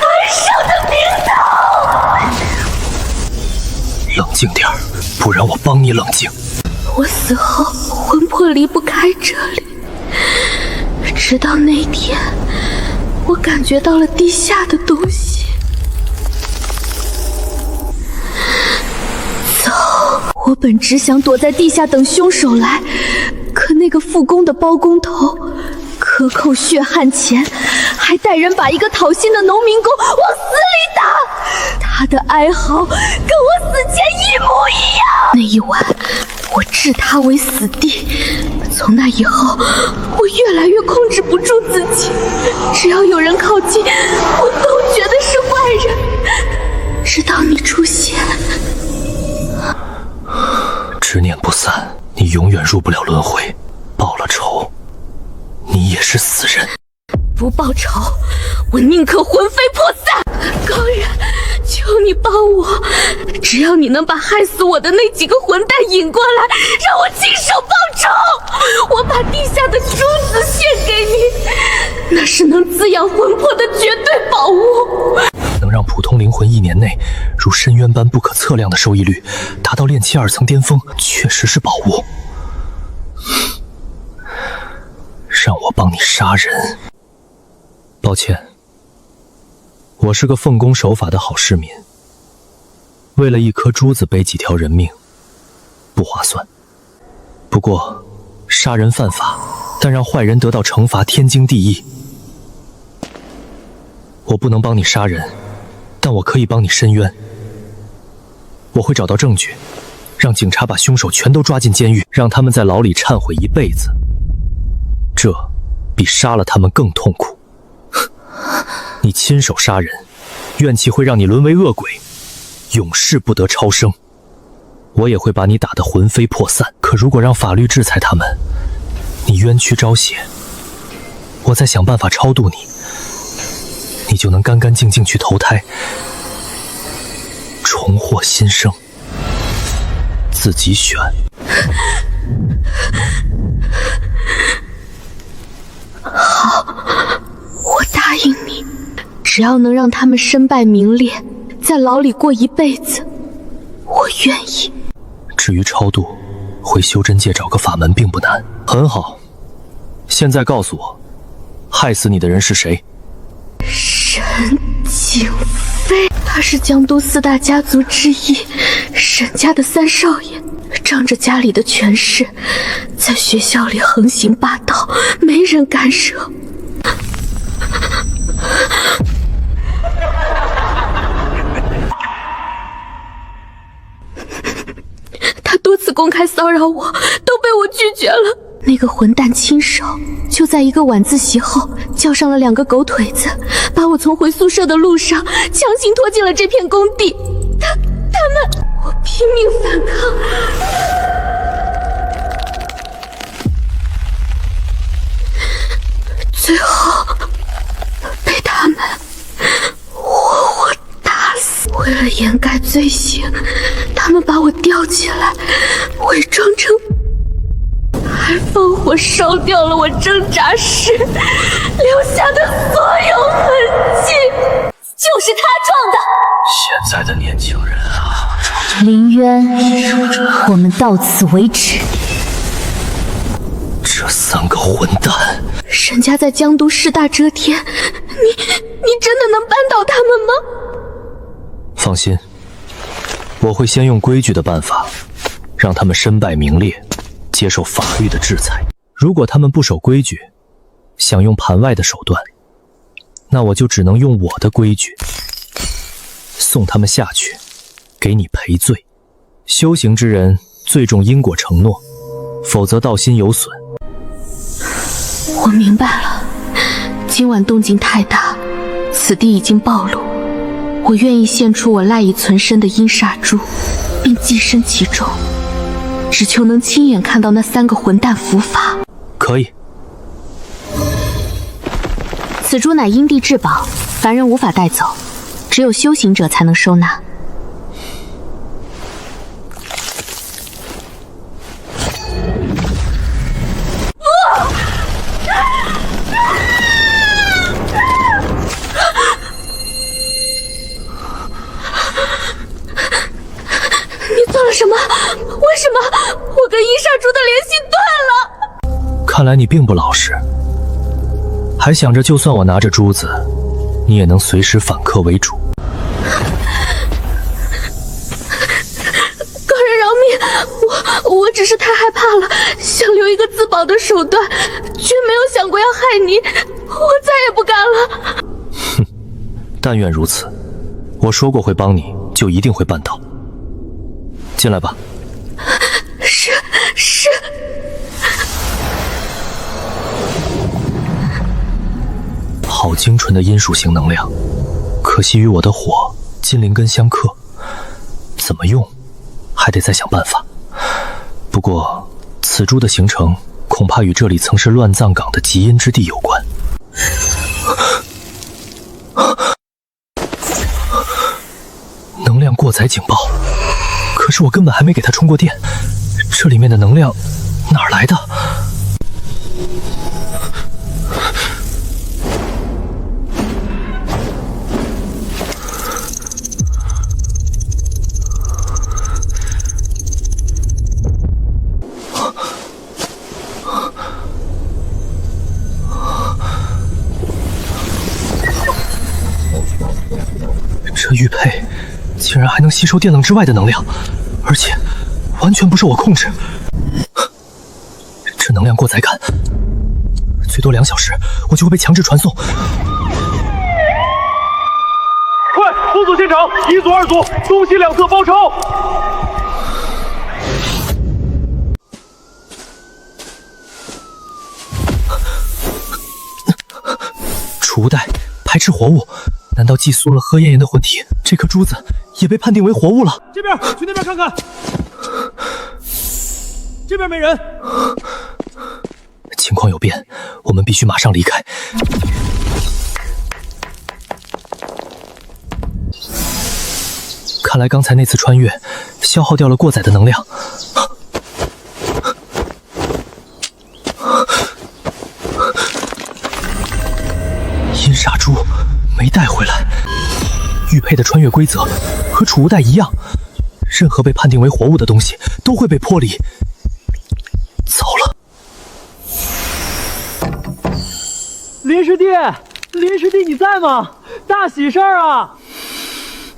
安上的名头。冷静点儿，不然我帮你冷静。我死后魂魄离不开这里，直到那天，我感觉到了地下的东西。走，我本只想躲在地下等凶手来，可那个复工的包工头克扣血汗钱，还带人把一个讨薪的农民工往死里打，他的哀嚎跟我死前一模一样。那一晚我置他为死地，从那以后我越来越控制不住自己，只要有人靠近我都觉得是坏人，直到你出现。执念不散，你永远入不了轮回。报了仇，你也是死人。不报仇，我宁可魂飞魄散。高人，求你帮我，只要你能把害死我的那几个混蛋引过来，让我亲手报仇。我把地下的珠子献给你，那是能滋养魂魄的绝对宝物。能让普通灵魂1年内如深渊般不可测量的收益率达到炼气2层巅峰，确实是宝物。让我帮你杀人。抱歉，我是个奉公守法的好市民，为了一颗珠子背几条人命，不划算。不过，杀人犯法，但让坏人得到惩罚天经地义。我不能帮你杀人，但我可以帮你伸冤。我会找到证据，让警察把凶手全都抓进监狱，让他们在牢里忏悔一辈子。这比杀了他们更痛苦。你亲手杀人，怨气会让你沦为恶鬼，永世不得超生。我也会把你打得魂飞魄散。可如果让法律制裁他们，你冤屈昭雪，我再想办法超度你，你就能干干净净去投胎，重获新生。自己选。好，我答应你，只要能让他们身败名裂，在牢里过一辈子，我愿意。至于超度，回修真界找个法门并不难。很好，现在告诉我，害死你的人是谁？沈景飞，他是江都4大家族之一，沈家的3少爷，仗着家里的权势，在学校里横行霸道，没人敢惹。他多次公开骚扰我，都被我拒绝了。那个混蛋亲手就在一个晚自习后叫上了2个狗腿子，把我从回宿舍的路上强行拖进了这片工地。他们，我拼命反抗，最后被他们活活打死。为了掩盖罪行，他们把我吊起来，伪装成，还放火烧掉了我挣扎时留下的所有痕迹。就是他撞的。现在的年轻人啊，林渊，我们到此为止。这这3个混蛋！沈家在江都势大遮天，你真的能扳倒他们吗？放心，我会先用规矩的办法，让他们身败名裂，接受法律的制裁。如果他们不守规矩，想用盘外的手段，那我就只能用我的规矩，送他们下去，给你赔罪。修行之人最重因果承诺，否则道心有损。我明白了，今晚动静太大，此地已经暴露，我愿意献出我赖以存身的阴煞珠，并寄身其中，只求能亲眼看到那3个混蛋伏法。可以。此珠乃阴地至宝，凡人无法带走，只有修行者才能收纳。你做了什么？为什么我跟阴煞珠的联系断了？看来你并不老实，还想着就算我拿着珠子，你也能随时反客为主。高人饶命，我只是太害怕了，想留一个自保的手段，却没有想过要害你，我再也不敢了。哼，但愿如此。我说过会帮你，就一定会办到。进来吧。是。好精纯的阴属性能量，可惜与我的火金灵根相克，怎么用还得再想办法。不过此珠的形成恐怕与这里曾是乱葬岗的极阴之地有关。能量过载警报，可是我根本还没给它充过电，这里面的能量哪儿来的？这玉佩竟然还能吸收电冷之外的能量，而且完全不受我控制。这能量过载感，最多2小时我就会被强制传送。快，封锁现场，1组、2组，东西两侧包抄。储物袋排斥活物，难道寄宿了何妍妍的魂体？这颗珠子也被判定为活物了。这边，去那边看看。这边没人。情况有变，我们必须马上离开。看来刚才那次穿越消耗掉了过载的能量。阴煞珠没带回来。玉佩的穿越规则和储物袋一样，任何被判定为活物的东西都会被剥离。糟了！林师弟，你在吗？大喜事儿啊！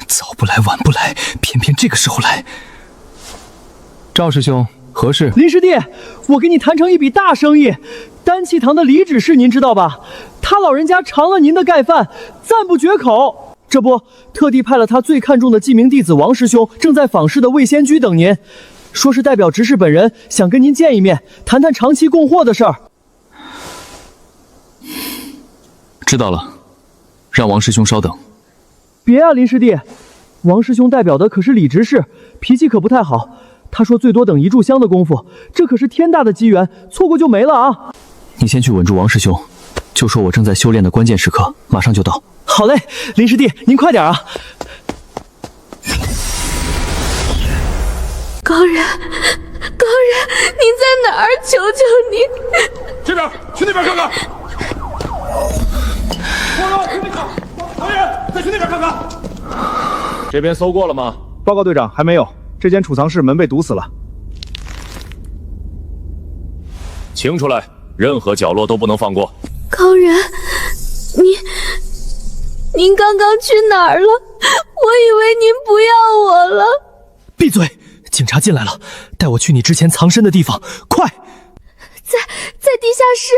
早不来晚不来，偏偏这个时候来。赵师兄，何事？林师弟，我给你谈成一笔大生意。丹气堂的李指示您知道吧？他老人家尝了您的盖饭，赞不绝口。这不，特地派了他最看重的记名弟子王师兄，正在访视的魏仙居等您，说是代表执事本人想跟您见一面，谈谈长期供货的事儿。知道了，让王师兄稍等。别啊，林师弟，王师兄代表的可是李执事，脾气可不太好。他说最多等1炷香的功夫，这可是天大的机缘，错过就没了啊！你先去稳住王师兄，就说我正在修炼的关键时刻，马上就到。好嘞，林师弟，您快点啊！高人，您在哪儿？求求您！这边，去那边看看。导演，再去那边看看。这边搜过了吗？报告队长，还没有。这间储藏室门被堵死了。清出来，任何角落都不能放过。高人，您刚刚去哪儿了？我以为您不要我了。闭嘴！警察进来了，带我去你之前藏身的地方，快！在地下室。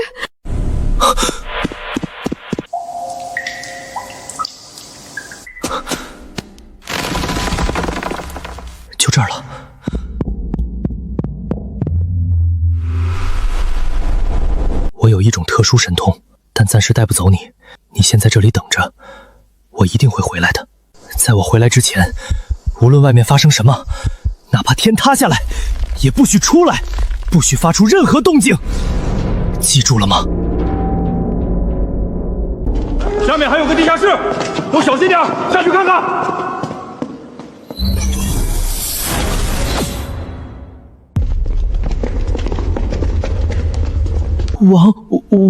就这儿了。我有一种特殊神通，但暂时带不走你。你先在这里等着，我一定会回来的。在我回来之前，无论外面发生什么，哪怕天塌下来，也不许出来，不许发出任何动静。记住了吗？下面还有个地下室，都小心点，下去看看。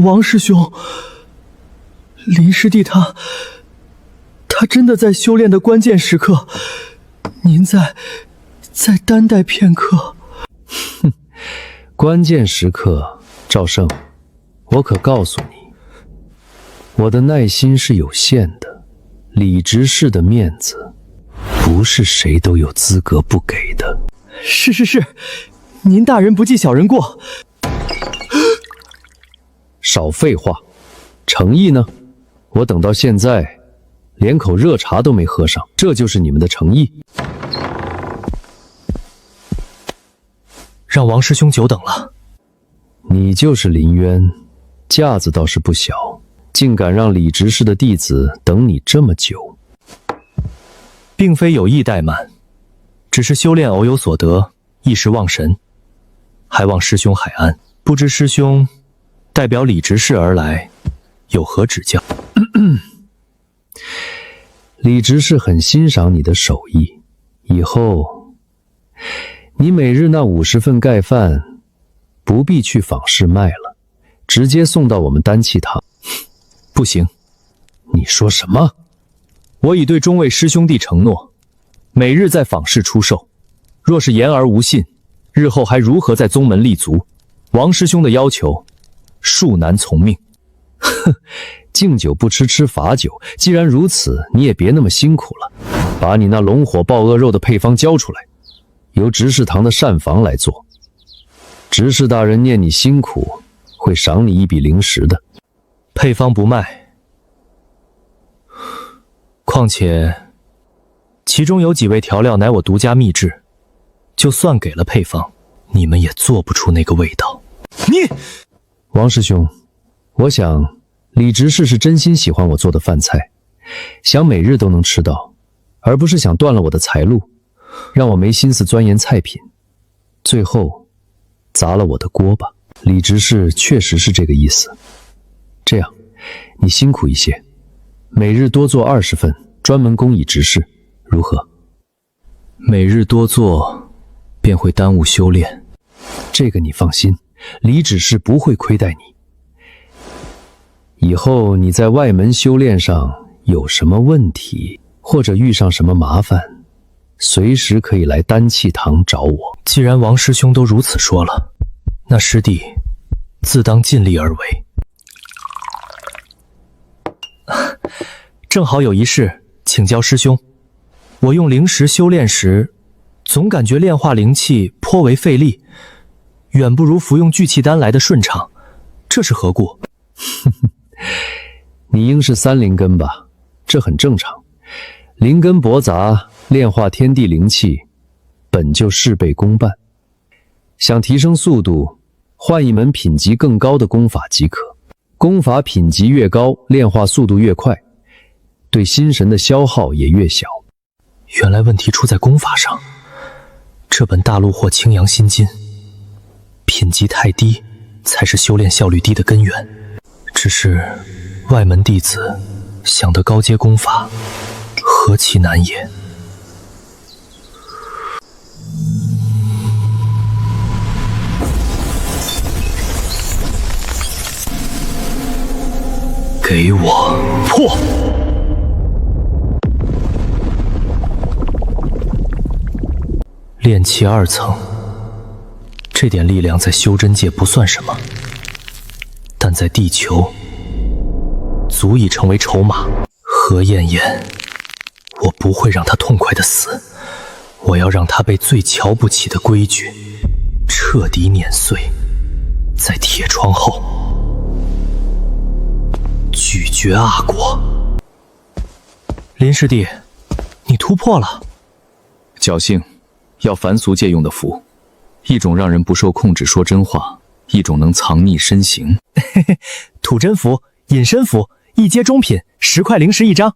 王师兄，林师弟他真的在修炼的关键时刻，您再担待片刻。哼，关键时刻，赵胜，我可告诉你，我的耐心是有限的，李执事的面子，不是谁都有资格不给的。是，您大人不计小人过。少废话，诚意呢？我等到现在连口热茶都没喝上，这就是你们的诚意？让王师兄久等了。你就是林渊，架子倒是不小，竟敢让李执事的弟子等你这么久。并非有意怠慢，只是修炼偶有所得，一时忘神，还望师兄海安。不知师兄代表李执事而来，有何指教？李执事很欣赏你的手艺，以后你每日那50份盖饭不必去坊市卖了，直接送到我们丹气堂。不行。你说什么？我已对中卫师兄弟承诺，每日在坊市出售。若是言而无信，日后还如何在宗门立足？王师兄的要求，恕难从命。哼，敬酒不吃吃罚酒，既然如此，你也别那么辛苦了，把你那龙火爆鳄肉的配方交出来，由执事堂的膳房来做。执事大人念你辛苦，会赏你一笔零食的。配方不卖，况且其中有几味调料乃我独家秘制，就算给了配方，你们也做不出那个味道。你，王师兄，我想李执事是真心喜欢我做的饭菜，想每日都能吃到，而不是想断了我的财路，让我没心思钻研菜品，最后砸了我的锅巴。李执事确实是这个意思。这样，你辛苦一些，每日多做20份，专门供以执事，如何？每日多做，便会耽误修炼。这个你放心，李执事不会亏待你。以后你在外门修炼上有什么问题，或者遇上什么麻烦，随时可以来丹气堂找我。既然王师兄都如此说了，那师弟自当尽力而为。正好有一事请教师兄，我用灵石修炼时，总感觉炼化灵气颇为费力，远不如服用聚气丹来的顺畅，这是何故？你应是3灵根吧，这很正常。灵根驳杂，炼化天地灵气，本就事倍功半。想提升速度，换一门品级更高的功法即可。功法品级越高，炼化速度越快，对心神的消耗也越小。原来问题出在功法上。这本大陆或青阳心经，品级太低，才是修炼效率低的根源。只是外门弟子想得高阶功法，何其难也。给我破！炼气2层，这点力量在修真界不算什么。但在地球足以成为筹码。何燕燕，我不会让她痛快的死，我要让她被最瞧不起的规矩彻底碾碎，在铁窗后咀嚼阿果。林师弟，你突破了。侥幸，要凡俗界用的符，一种让人不受控制说真话，一种能藏匿身形。嘿嘿，吐真符、隐身符，一阶中品，10块零食一张，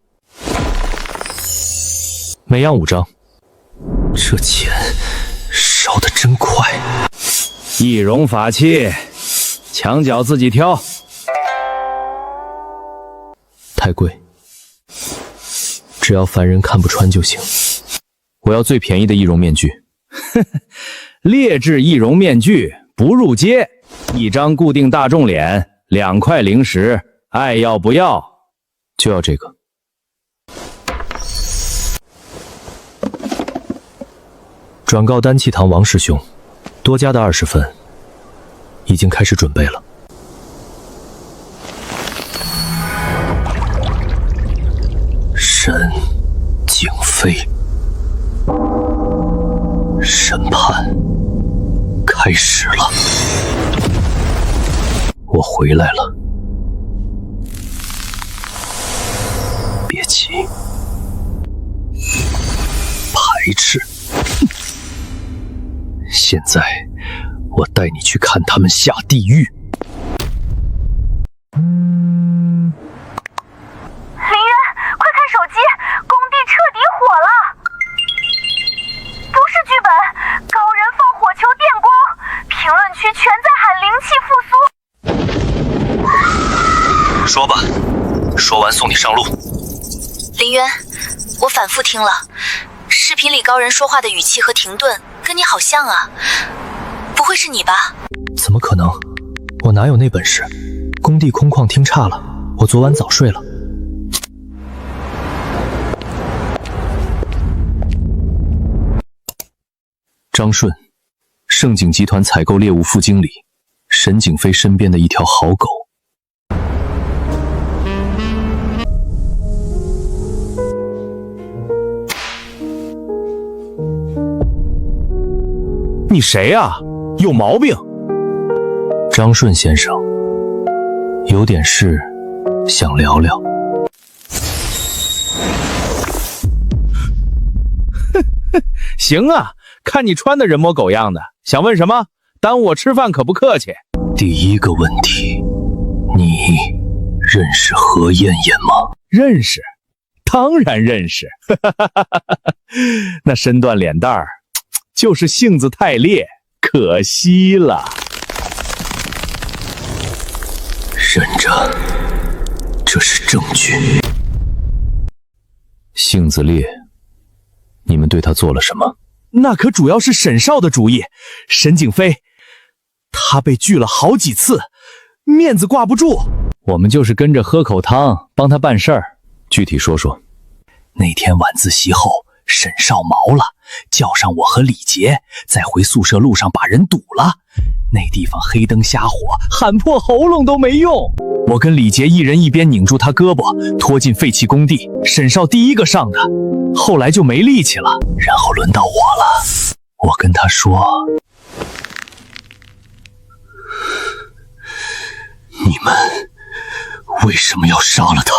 每样5张。这钱烧得真快。易容法器，墙角自己挑。太贵，只要凡人看不穿就行。我要最便宜的易容面具。劣质易容面具不入街，一张固定大众脸，2块零食，爱要不要？就要这个。转告丹气堂王师兄，多加的20分已经开始准备了。沈景飞，审判开始了。我回来了，别急，排斥。现在我带你去看他们下地狱。林渊，快看手机，工地彻底火了！不是剧本，高人放火球电光，评论区全在喊灵气复苏。说吧，说完送你上路。林渊，我反复听了，视频里高人说话的语气和停顿跟你好像啊，不会是你吧？怎么可能？我哪有那本事？工地空旷听差了，我昨晚早睡了。张顺，盛景集团采购猎物副经理，沈景飞身边的一条好狗。你谁啊？有毛病！张顺先生，有点事想聊聊。行啊，看你穿的人模狗样的，想问什么？耽误我吃饭可不客气。第一个问题，你认识何燕燕吗？认识，当然认识。那身段脸蛋儿，就是性子太烈，可惜了。忍着，这是证据。性子烈，你们对他做了什么？那可主要是沈少的主意。沈景飞，他被拒了好几次，面子挂不住。我们就是跟着喝口汤，帮他办事儿。具体说说。那天晚自习后，沈少毛了，叫上我和李杰，在回宿舍路上把人堵了。那地方黑灯瞎火，喊破喉咙都没用。我跟李杰一人一边拧住他胳膊，拖进废弃工地。沈少第一个上的，后来就没力气了。然后轮到我了，我跟他说：“你们为什么要杀了他？”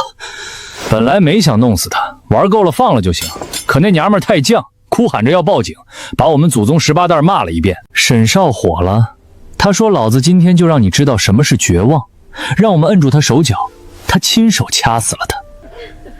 本来没想弄死他，玩够了放了就行。可那娘们太犟，哭喊着要报警，把我们祖宗18代骂了一遍。沈少火了，他说：“老子今天就让你知道什么是绝望。”让我们摁住他手脚，他亲手掐死了他。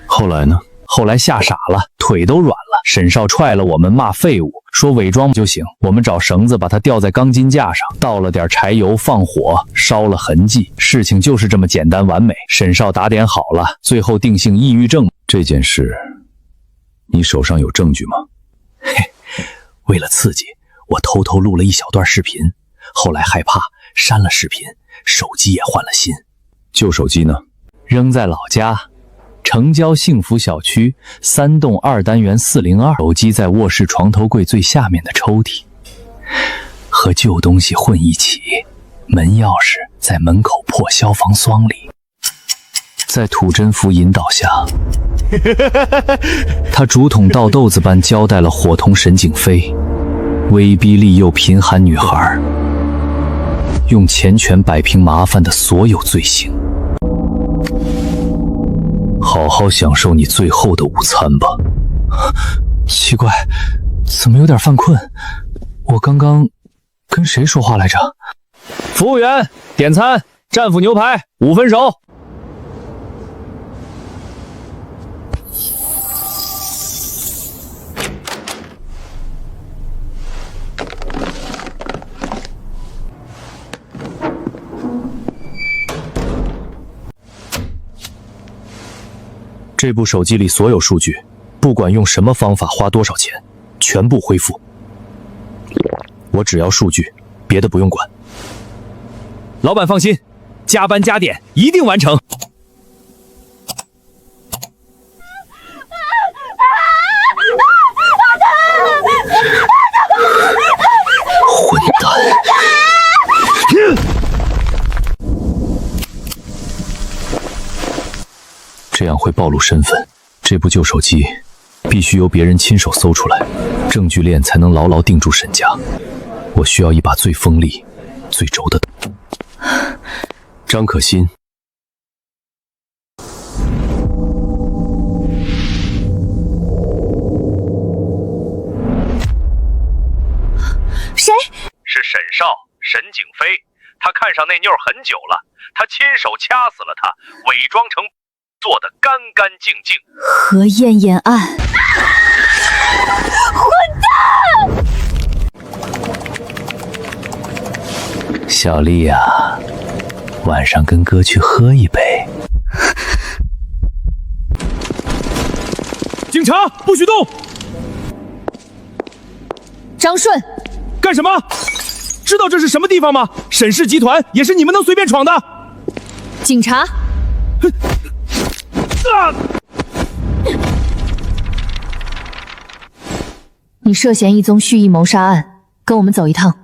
后来呢？后来吓傻了，腿都软了。沈少踹了我们，骂废物，说伪装就行。我们找绳子把他吊在钢筋架上，倒了点柴油，放火烧了痕迹。事情就是这么简单完美。沈少打点好了，最后定性抑郁症。这件事，你手上有证据吗？嘿，为了刺激，我偷偷录了一小段视频，后来害怕删了视频，手机也换了新。旧手机呢？扔在老家。城郊幸福小区3栋2单元402，手机在卧室床头柜最下面的抽屉，和旧东西混一起。门钥匙在门口破消防栓里。在土真符引导下，他竹筒倒豆子般交代了伙同沈景飞，威逼利诱贫寒女孩，用钱权摆平麻烦的所有罪行。好好享受你最后的午餐吧。奇怪，怎么有点犯困？我刚刚跟谁说话来着？服务员，点餐，战斧牛排5分熟。这部手机里所有数据，不管用什么方法花多少钱，全部恢复。我只要数据，别的不用管。老板放心，加班加点一定完成。混蛋！这样会暴露身份。这部旧手机必须由别人亲手搜出来，证据链才能牢牢定住沈家。我需要一把最锋利、最轴的。张可心，谁？是沈少，沈景飞。他看上那妞很久了，他亲手掐死了她，伪装成做得干干净净。何艳艳案，混蛋！小丽呀，晚上跟哥去喝一杯。警察，不许动！张顺，干什么？知道这是什么地方吗？沈氏集团也是你们能随便闯的。警察。你涉嫌一宗蓄意谋杀案，跟我们走一趟。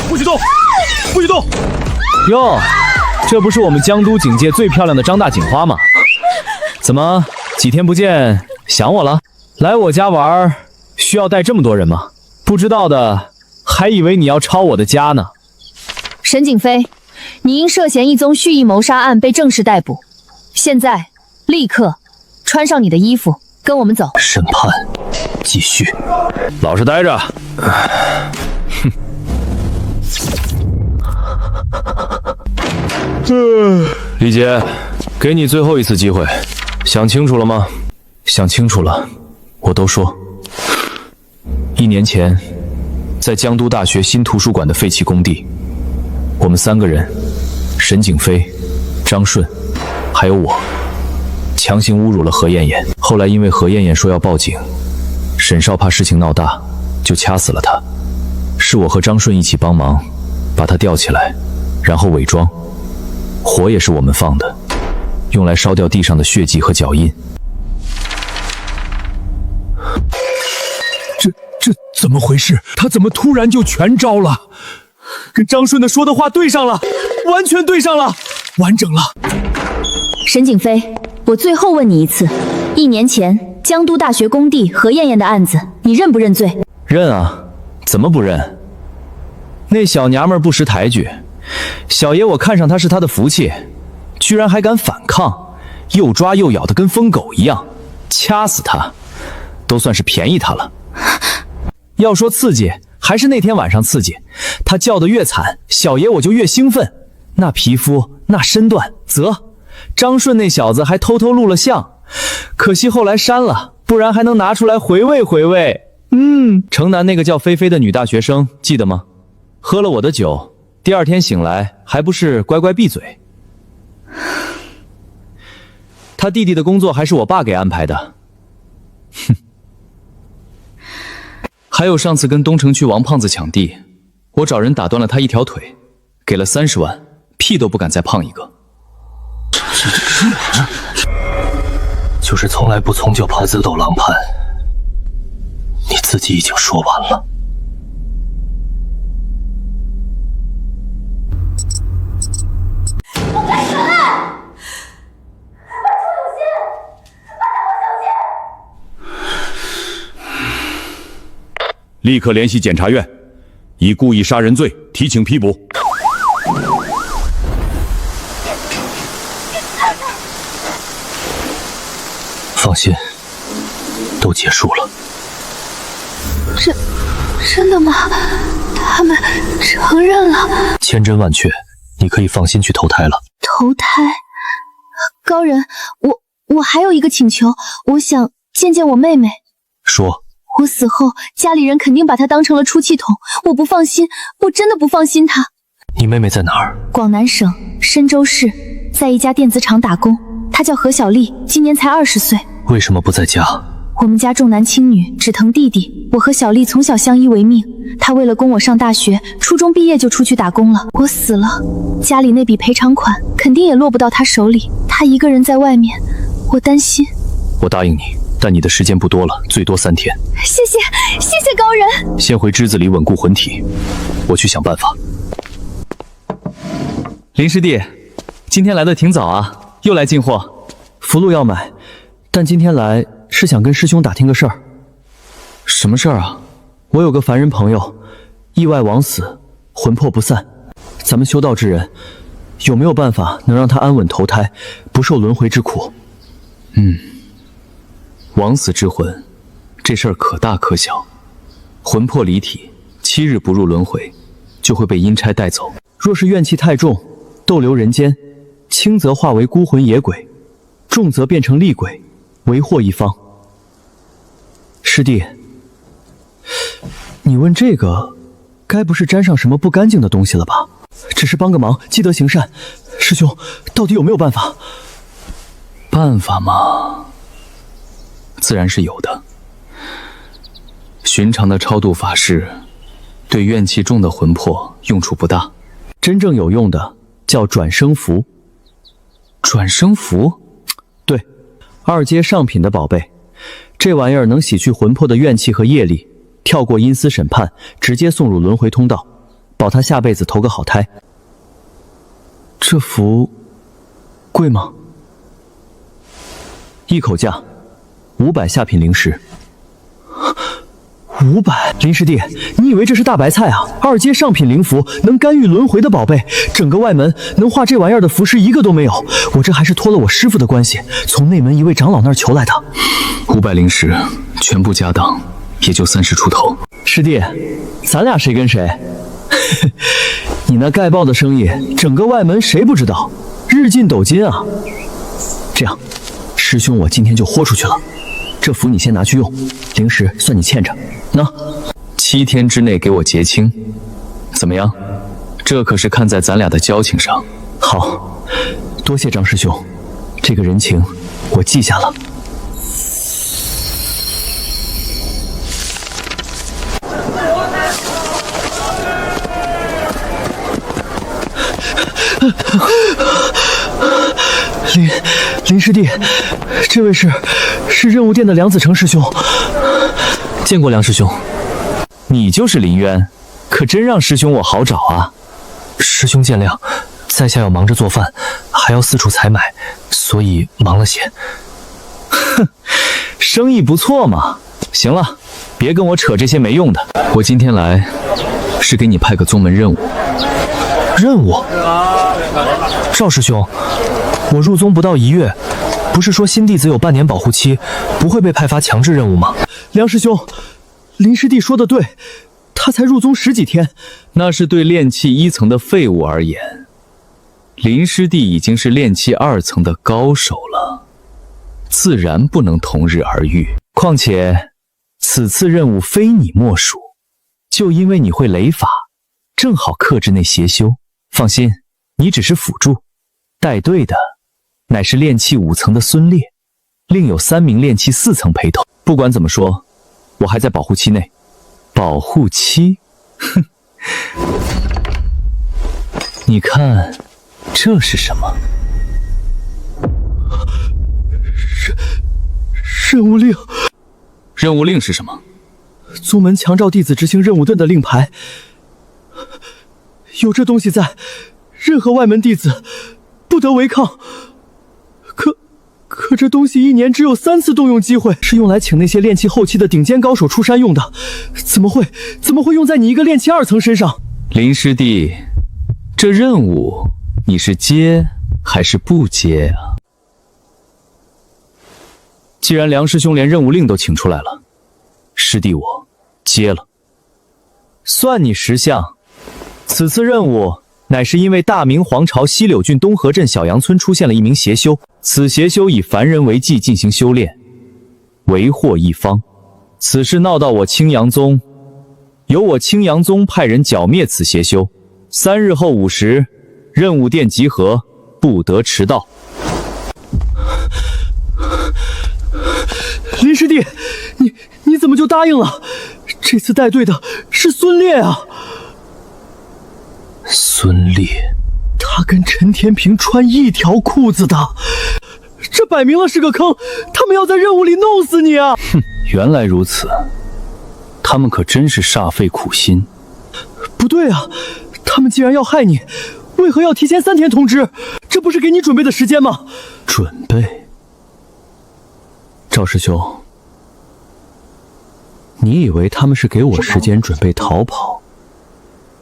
不许动！不许动！哟，这不是我们江都警界最漂亮的张大锦花吗？怎么几天不见，想我了？来我家玩，需要带这么多人吗？不知道的还以为你要抄我的家呢。沈景飞，你因涉嫌一宗蓄意谋杀案被正式逮捕，现在立刻穿上你的衣服，跟我们走。审判继续。老实待着。哼。李姐，给你最后一次机会，想清楚了吗？想清楚了，我都说。1年前，在江都大学新图书馆的废弃工地，我们3个人，沈景飞、张顺，还有我，强行侮辱了何艳艳。后来因为何艳艳说要报警，沈少怕事情闹大，就掐死了她。是我和张顺一起帮忙，把她吊起来，然后伪装。火也是我们放的，用来烧掉地上的血迹和脚印。这怎么回事？他怎么突然就全招了？跟张顺的说的话对上了，完全对上了，完整了。沈景飞，我最后问你一次，1年前江都大学工地何艳艳的案子，你认不认罪？认啊，怎么不认？那小娘们不识抬举，小爷我看上她是她的福气，居然还敢反抗，又抓又咬的跟疯狗一样，掐死她，都算是便宜她了。要说刺激，还是那天晚上刺激，她叫得越惨，小爷我就越兴奋。那皮肤，那身段，啧，张顺那小子还偷偷录了像，可惜后来删了，不然还能拿出来回味回味。城南那个叫菲菲的女大学生，记得吗？喝了我的酒，第2天醒来还不是乖乖闭嘴。他弟弟的工作还是我爸给安排的。哼。还有上次跟东城区王胖子抢地，我找人打断了他一条腿，给了30万，屁都不敢再胖一个。就是从来不从就跑紫斗狼叛，你自己已经说完了。我该死！立刻联系检察院，以故意杀人罪提请批捕。放心，都结束了。真的吗？他们承认了。千真万确，你可以放心去投胎了。投胎？高人，我还有一个请求，我想见见我妹妹。说。我死后，家里人肯定把她当成了出气筒，我不放心，我真的不放心她。你妹妹在哪儿？广南省深州市，在一家电子厂打工。她叫何小丽，今年才20岁。为什么不在家？我们家重男轻女，只疼弟弟。我和小丽从小相依为命，她为了供我上大学，初中毕业就出去打工了。我死了，家里那笔赔偿款肯定也落不到她手里。她一个人在外面，我担心。我答应你，但你的时间不多了，最多3天。谢谢高人。先回枝子里稳固魂体，我去想办法。林师弟，今天来的挺早啊，又来进货。符箓要买，但今天来是想跟师兄打听个事儿。什么事儿啊？我有个凡人朋友，意外枉死，魂魄不散。咱们修道之人，有没有办法能让他安稳投胎，不受轮回之苦？枉死之魂，这事儿可大可小。魂魄离体7日不入轮回，就会被阴差带走。若是怨气太重，逗留人间，轻则化为孤魂野鬼，重则变成厉鬼，为祸一方。师弟，你问这个，该不是沾上什么不干净的东西了吧？只是帮个忙，积德行善。师兄，到底有没有办法？办法嘛，自然是有的。寻常的超度法事，对怨气重的魂魄用处不大。真正有用的叫转生符。转生符？对，2阶上品的宝贝。这玩意儿能洗去魂魄的怨气和业力，跳过阴司审判，直接送入轮回通道，保他下辈子投个好胎。这符贵吗？一口价500下品灵石。500，林师弟，你以为这是大白菜啊？2阶上品灵符能干预轮回的宝贝，整个外门能画这玩意儿的符师一个都没有。我这还是托了我师傅的关系，从内门一位长老那儿求来的。500灵石，全部家当也就30出头。师弟，咱俩谁跟谁？你那盖报的生意，整个外门谁不知道？日进斗金啊！这样，师兄我今天就豁出去了。这符你先拿去用，灵石算你欠着。那7天之内给我结清，怎么样？这可是看在咱俩的交情上。好，多谢张师兄，这个人情我记下了。林师弟，这位是任务殿的梁子成师兄。见过梁师兄。你就是林渊，可真让师兄我好找啊。师兄见谅，在下要忙着做饭，还要四处采买，所以忙了些。哼，生意不错嘛。行了，别跟我扯这些没用的。我今天来是给你派个宗门任务。任务？赵师兄，我入宗不到1月，不是说新弟子有半年保护期，不会被派发强制任务吗？梁师兄，林师弟说的对，他才入宗10几天。那是对炼气1层的废物而言，林师弟已经是炼气2层的高手了，自然不能同日而语。况且此次任务非你莫属，就因为你会雷法，正好克制那邪修。放心，你只是辅助，带队的乃是炼气5层的孙烈，另有3名炼气4层陪同。不管怎么说，我还在保护期内。保护期？哼！你看，这是什么？任务令。任务令是什么？宗门强召弟子执行任务盾的令牌，有这东西在，任何外门弟子不得违抗。可这东西1年只有3次动用机会，是用来请那些炼气后期的顶尖高手出山用的，怎么会用在你一个炼气2层身上？林师弟，这任务你是接还是不接啊？既然梁师兄连任务令都请出来了，师弟我接了。算你识相。此次任务乃是因为大明皇朝西柳郡东河镇小杨村出现了一名邪修，此邪修以凡人为祭进行修炼，为祸一方。此事闹到我青阳宗，由我青阳宗派人剿灭此邪修。3日后5时，任务殿集合，不得迟到。林师弟，你怎么就答应了？这次带队的是孙烈啊！孙烈，他跟陈天平穿一条裤子的，这摆明了是个坑，他们要在任务里弄死你啊！哼，原来如此，他们可真是煞费苦心。不对啊，他们既然要害你，为何要提前3天通知？这不是给你准备的时间吗？准备？赵师兄，你以为他们是给我时间准备逃跑，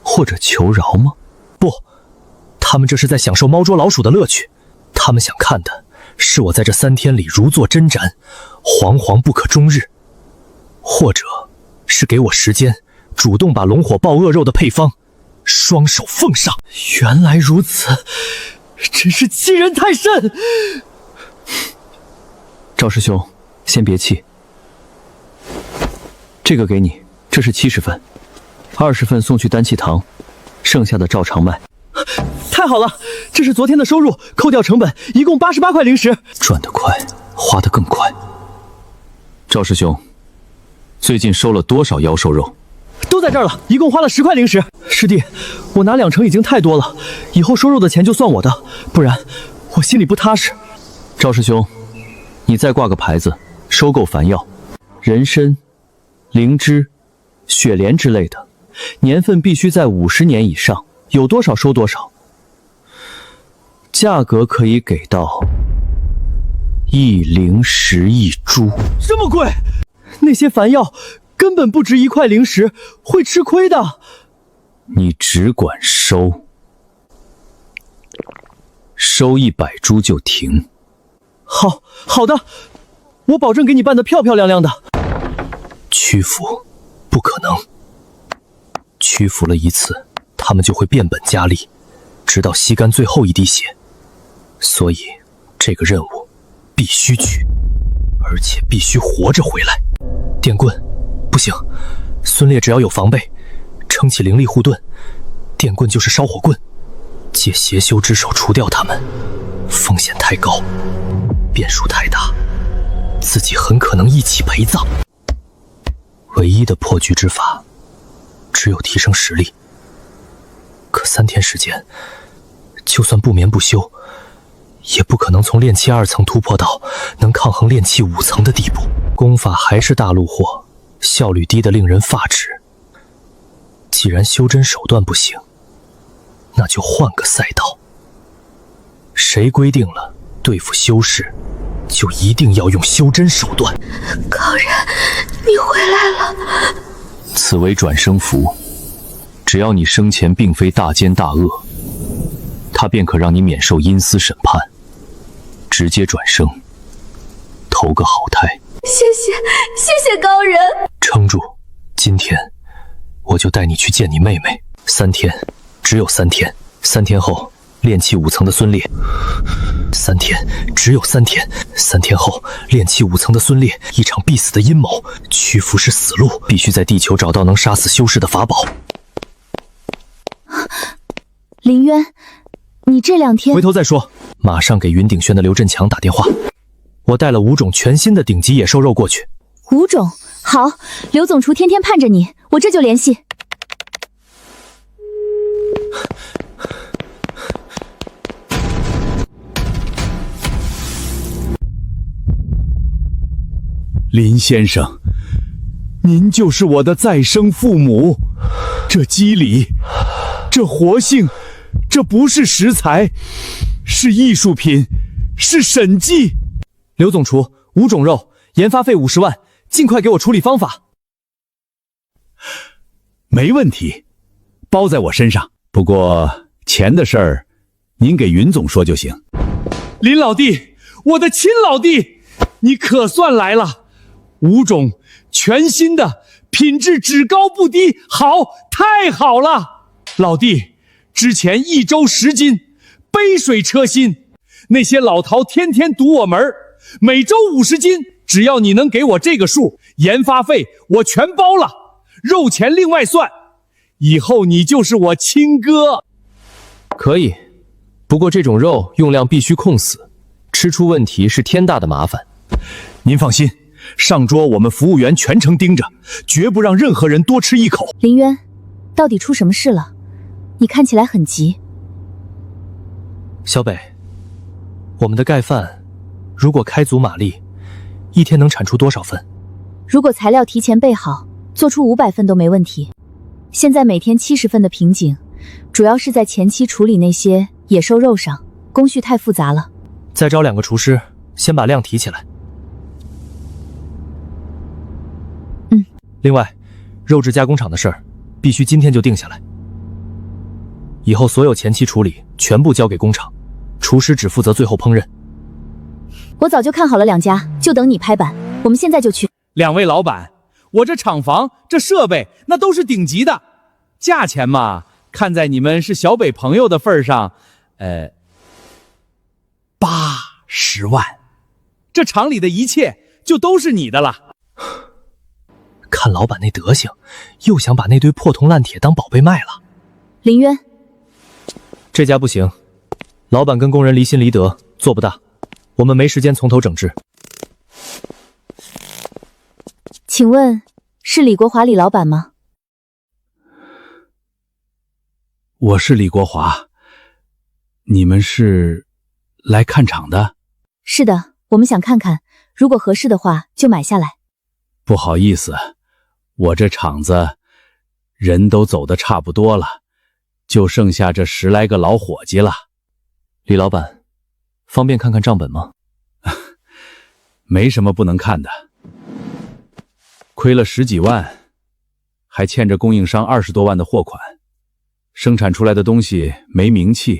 或者求饶吗？不，他们这是在享受猫捉老鼠的乐趣。他们想看的是我在这3天里如坐针毡，惶惶不可终日，或者是给我时间，主动把龙火爆鳄肉的配方双手奉上。原来如此，真是欺人太甚。赵师兄，先别气，这个给你，这是70份，20份送去丹气堂，剩下的照常卖。太好了，这是昨天的收入，扣掉成本，一共88块零食。赚得快，花得更快。赵师兄，最近收了多少妖兽肉？都在这儿了，一共花了10块零食。师弟，我拿2成已经太多了，以后收肉的钱就算我的，不然我心里不踏实。赵师兄，你再挂个牌子，收购凡药、人参、灵芝、雪莲之类的，年份必须在50年以上，有多少收多少。价格可以给到1灵10亿铢。这么贵？那些凡药根本不值1块零食，会吃亏的。你只管收，收100株就停。好的，我保证给你办得漂漂亮亮的。屈服，不可能。屈服了一次，他们就会变本加厉，直到吸干最后一滴血。所以，这个任务必须去，而且必须活着回来。电棍，不行，孙烈只要有防备，撑起灵力护盾，电棍就是烧火棍，借邪修之手除掉他们，风险太高，变数太大，自己很可能一起陪葬。唯一的破局之法，只有提升实力。可3天时间，就算不眠不休，也不可能从炼气2层突破到能抗衡炼气5层的地步。功法还是大陆货，效率低得令人发指。既然修真手段不行，那就换个赛道。谁规定了对付修士，就一定要用修真手段？高人，你回来了。此为转生符，只要你生前并非大奸大恶，它便可让你免受阴司审判，直接转生，投个好胎。谢谢高人。撑住，今天我就带你去见你妹妹。3天，只有3天。3天后，炼气5层的孙烈。3天，只有3天。3天后，炼气5层的孙烈，一场必死的阴谋。屈服是死路，必须在地球找到能杀死修士的法宝。林渊，你这2天……回头再说。马上给云鼎轩的刘振强打电话。我带了5种全新的顶级野兽肉过去。5种，好，刘总厨天天盼着你，我这就联系。林先生，您就是我的再生父母。这肌理，这活性，这不是食材，是艺术品，是审计。刘总厨，5种肉，研发费50万，尽快给我处理方法。没问题，包在我身上。不过钱的事儿，您给云总说就行。林老弟，我的亲老弟，你可算来了！5种全新的，品质只高不低，好，太好了！老弟，之前1周10斤，杯水车薪。那些老饕天天堵我门，每周50斤，只要你能给我这个数，研发费我全包了，肉钱另外算。以后你就是我亲哥。可以，不过这种肉用量必须控死，吃出问题是天大的麻烦。您放心，上桌我们服务员全程盯着，绝不让任何人多吃一口。林渊，到底出什么事了？你看起来很急。小北，我们的盖饭如果开足马力，一天能产出多少份？如果材料提前备好，做出500份都没问题。现在每天70份的瓶颈，主要是在前期处理那些野兽肉上，工序太复杂了。再招2个厨师，先把量提起来。另外，肉质加工厂的事儿，必须今天就定下来。以后所有前期处理全部交给工厂，厨师只负责最后烹饪。我早就看好了2家，就等你拍板。我们现在就去。2位老板，我这厂房、这设备那都是顶级的，价钱嘛，看在你们是小北朋友的份上，80万，这厂里的一切就都是你的了。看老板那德行，又想把那堆破铜烂铁当宝贝卖了。林渊，这家不行，老板跟工人离心离德，做不大，我们没时间从头整治。请问是李国华李老板吗？我是李国华，你们是来看厂的？是的，我们想看看，如果合适的话就买下来。不好意思，我这厂子人都走得差不多了，就剩下这10来个老伙计了。李老板，方便看看账本吗？没什么不能看的，亏了10几万，还欠着供应商20多万的货款，生产出来的东西没名气，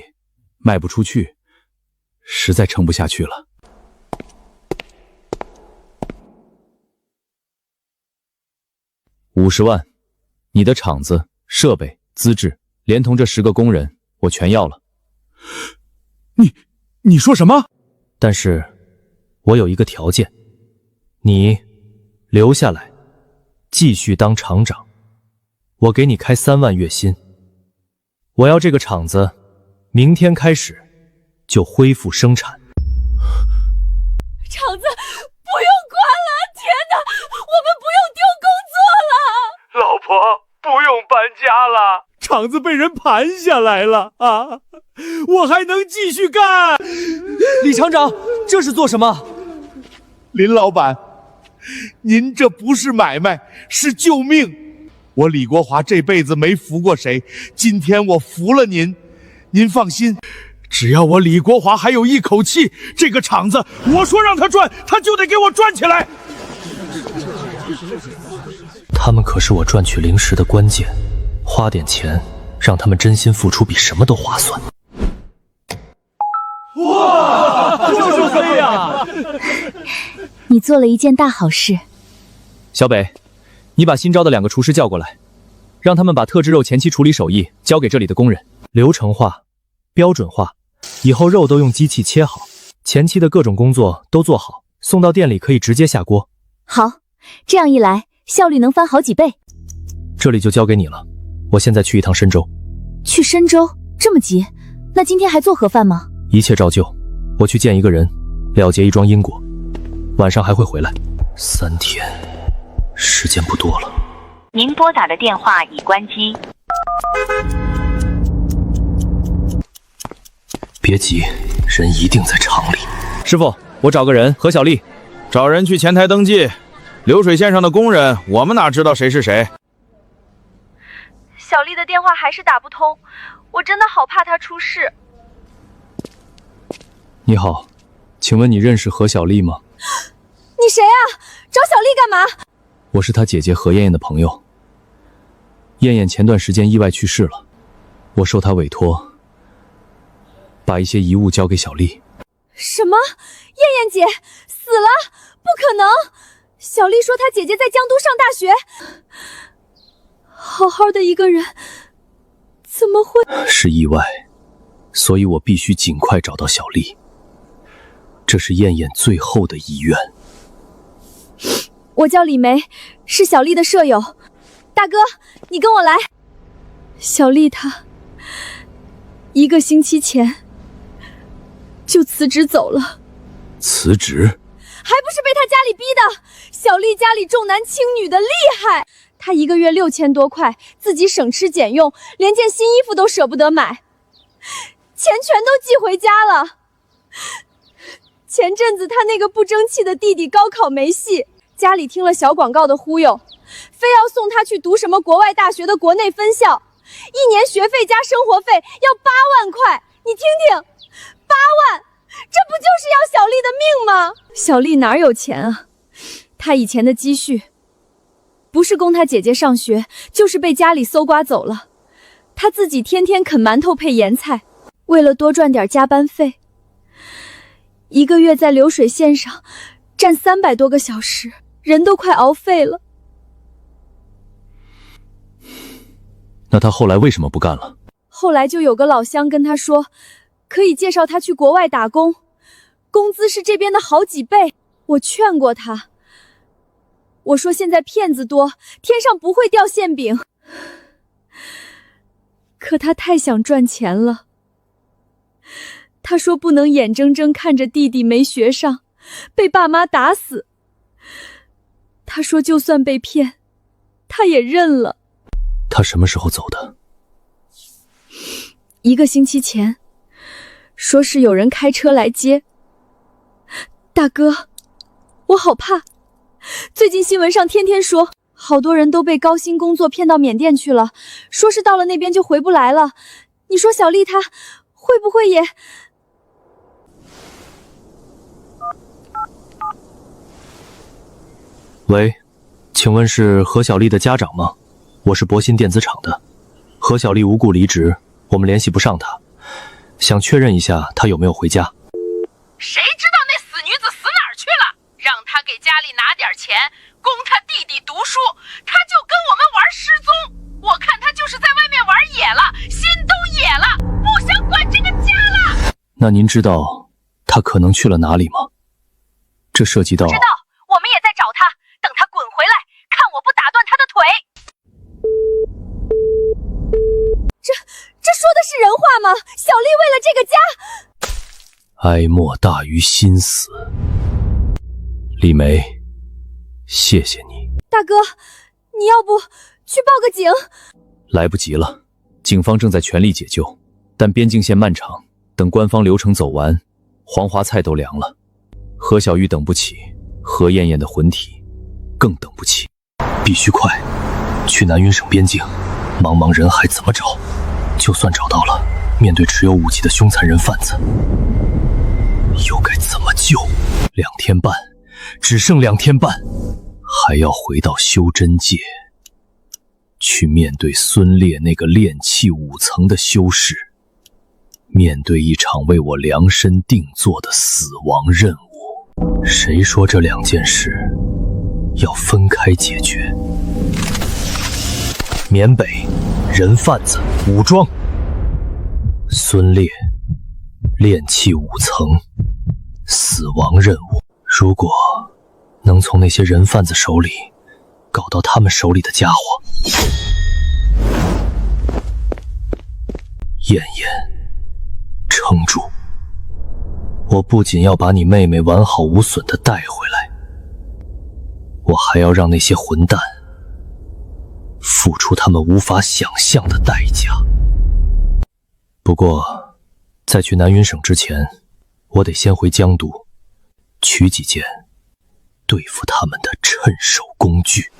卖不出去，实在撑不下去了。50万，你的厂子、设备、资质，连同这10个工人，我全要了。你说什么？但是我有一个条件，你留下来，继续当厂长，我给你开3万月薪。我要这个厂子明天开始就恢复生产。厂子不用关了，天哪，我们不用丢工作了。老婆，不用搬家了，厂子被人盘下来了啊！我还能继续干。李厂长，这是做什么？林老板，您这不是买卖，是救命。我李国华这辈子没服过谁，今天我服了您。您放心，只要我李国华还有一口气，这个厂子我说让他转，他就得给我转起来。他们可是我赚取零食的关键，花点钱让他们真心付出比什么都划算。哇，就是飞呀！你做了一件大好事。小北，你把新招的2个厨师叫过来，让他们把特制肉前期处理手艺交给这里的工人，流程化、标准化，以后肉都用机器切好，前期的各种工作都做好，送到店里可以直接下锅。好，这样一来效率能翻好几倍。这里就交给你了，我现在去一趟深州。去深州？这么急？那今天还做盒饭吗？一切照旧，我去见一个人，了结一桩因果，晚上还会回来。3天，时间不多了。您拨打的电话已关机。别急，人一定在厂里。师傅，我找个人，何小丽。找人去前台登记，流水线上的工人，我们哪知道谁是谁？小丽的电话还是打不通，我真的好怕她出事。你好，请问你认识何小丽吗？你谁啊？找小丽干嘛？我是她姐姐何艳艳的朋友。艳艳前段时间意外去世了，我受她委托，把一些遗物交给小丽。什么？艳艳姐死了？不可能！小丽说她姐姐在江都上大学，好好的一个人，怎么会？是意外，所以我必须尽快找到小丽。这是艳艳最后的遗愿。我叫李梅，是小丽的舍友。大哥，你跟我来。小丽她1个星期前就辞职走了。辞职？还不是被她家里逼的。小丽家里重男轻女的厉害，她1个月6000多块，自己省吃俭用，连件新衣服都舍不得买，钱全都寄回家了。前阵子她那个不争气的弟弟高考没戏，家里听了小广告的忽悠，非要送他去读什么国外大学的国内分校，1年学费加生活费要8万块，你听听，8万，这不就是要小丽的命吗？小丽哪有钱啊？她以前的积蓄，不是供她姐姐上学，就是被家里搜刮走了。她自己天天啃馒头配盐菜，为了多赚点加班费，1个月在流水线上站300多个小时，人都快熬废了。那他后来为什么不干了？后来就有个老乡跟他说，可以介绍他去国外打工，工资是这边的好几倍。我劝过他，我说现在骗子多，天上不会掉馅饼。可他太想赚钱了。他说不能眼睁睁看着弟弟没学上，被爸妈打死。他说就算被骗，他也认了。他什么时候走的？1个星期前，说是有人开车来接。大哥，我好怕。最近新闻上天天说，好多人都被高薪工作骗到缅甸去了，说是到了那边就回不来了。你说小丽她会不会也……喂，请问是何小丽的家长吗？我是博鑫电子厂的。何小丽无故离职，我们联系不上她，想确认一下她有没有回家。谁知道那死女子死哪儿去了？让她给家里拿点钱，供她弟弟读书，她就跟我们玩失踪。我看她就是在外面玩野了，心都野了，不想管这个家了。那您知道她可能去了哪里吗？这涉及到……知道，我们也在找她，等她滚回来，看我不打断她的腿。这说的是人话吗？小丽为了这个家，哀莫大于心死。李梅，谢谢你。大哥，你要不去报个警？来不及了，警方正在全力解救，但边境线漫长，等官方流程走完，黄花菜都凉了。何小玉等不起，何艳艳的魂体更等不起，必须快，去南云省边境，茫茫人海怎么找？就算找到了，面对持有武器的凶残人贩子，又该怎么救？2天半，只剩2天半，还要回到修真界，去面对孙烈那个炼气5层的修士，面对一场为我量身定做的死亡任务。谁说这2件事要分开解决？缅北人贩子武装，孙烈炼气5层死亡任务。如果能从那些人贩子手里搞到他们手里的家伙，艳艳，撑住！我不仅要把你妹妹完好无损地带回来，我还要让那些混蛋付出他们无法想象的代价。不过，在去南云省之前，我得先回江都，取几件对付他们的趁手工具。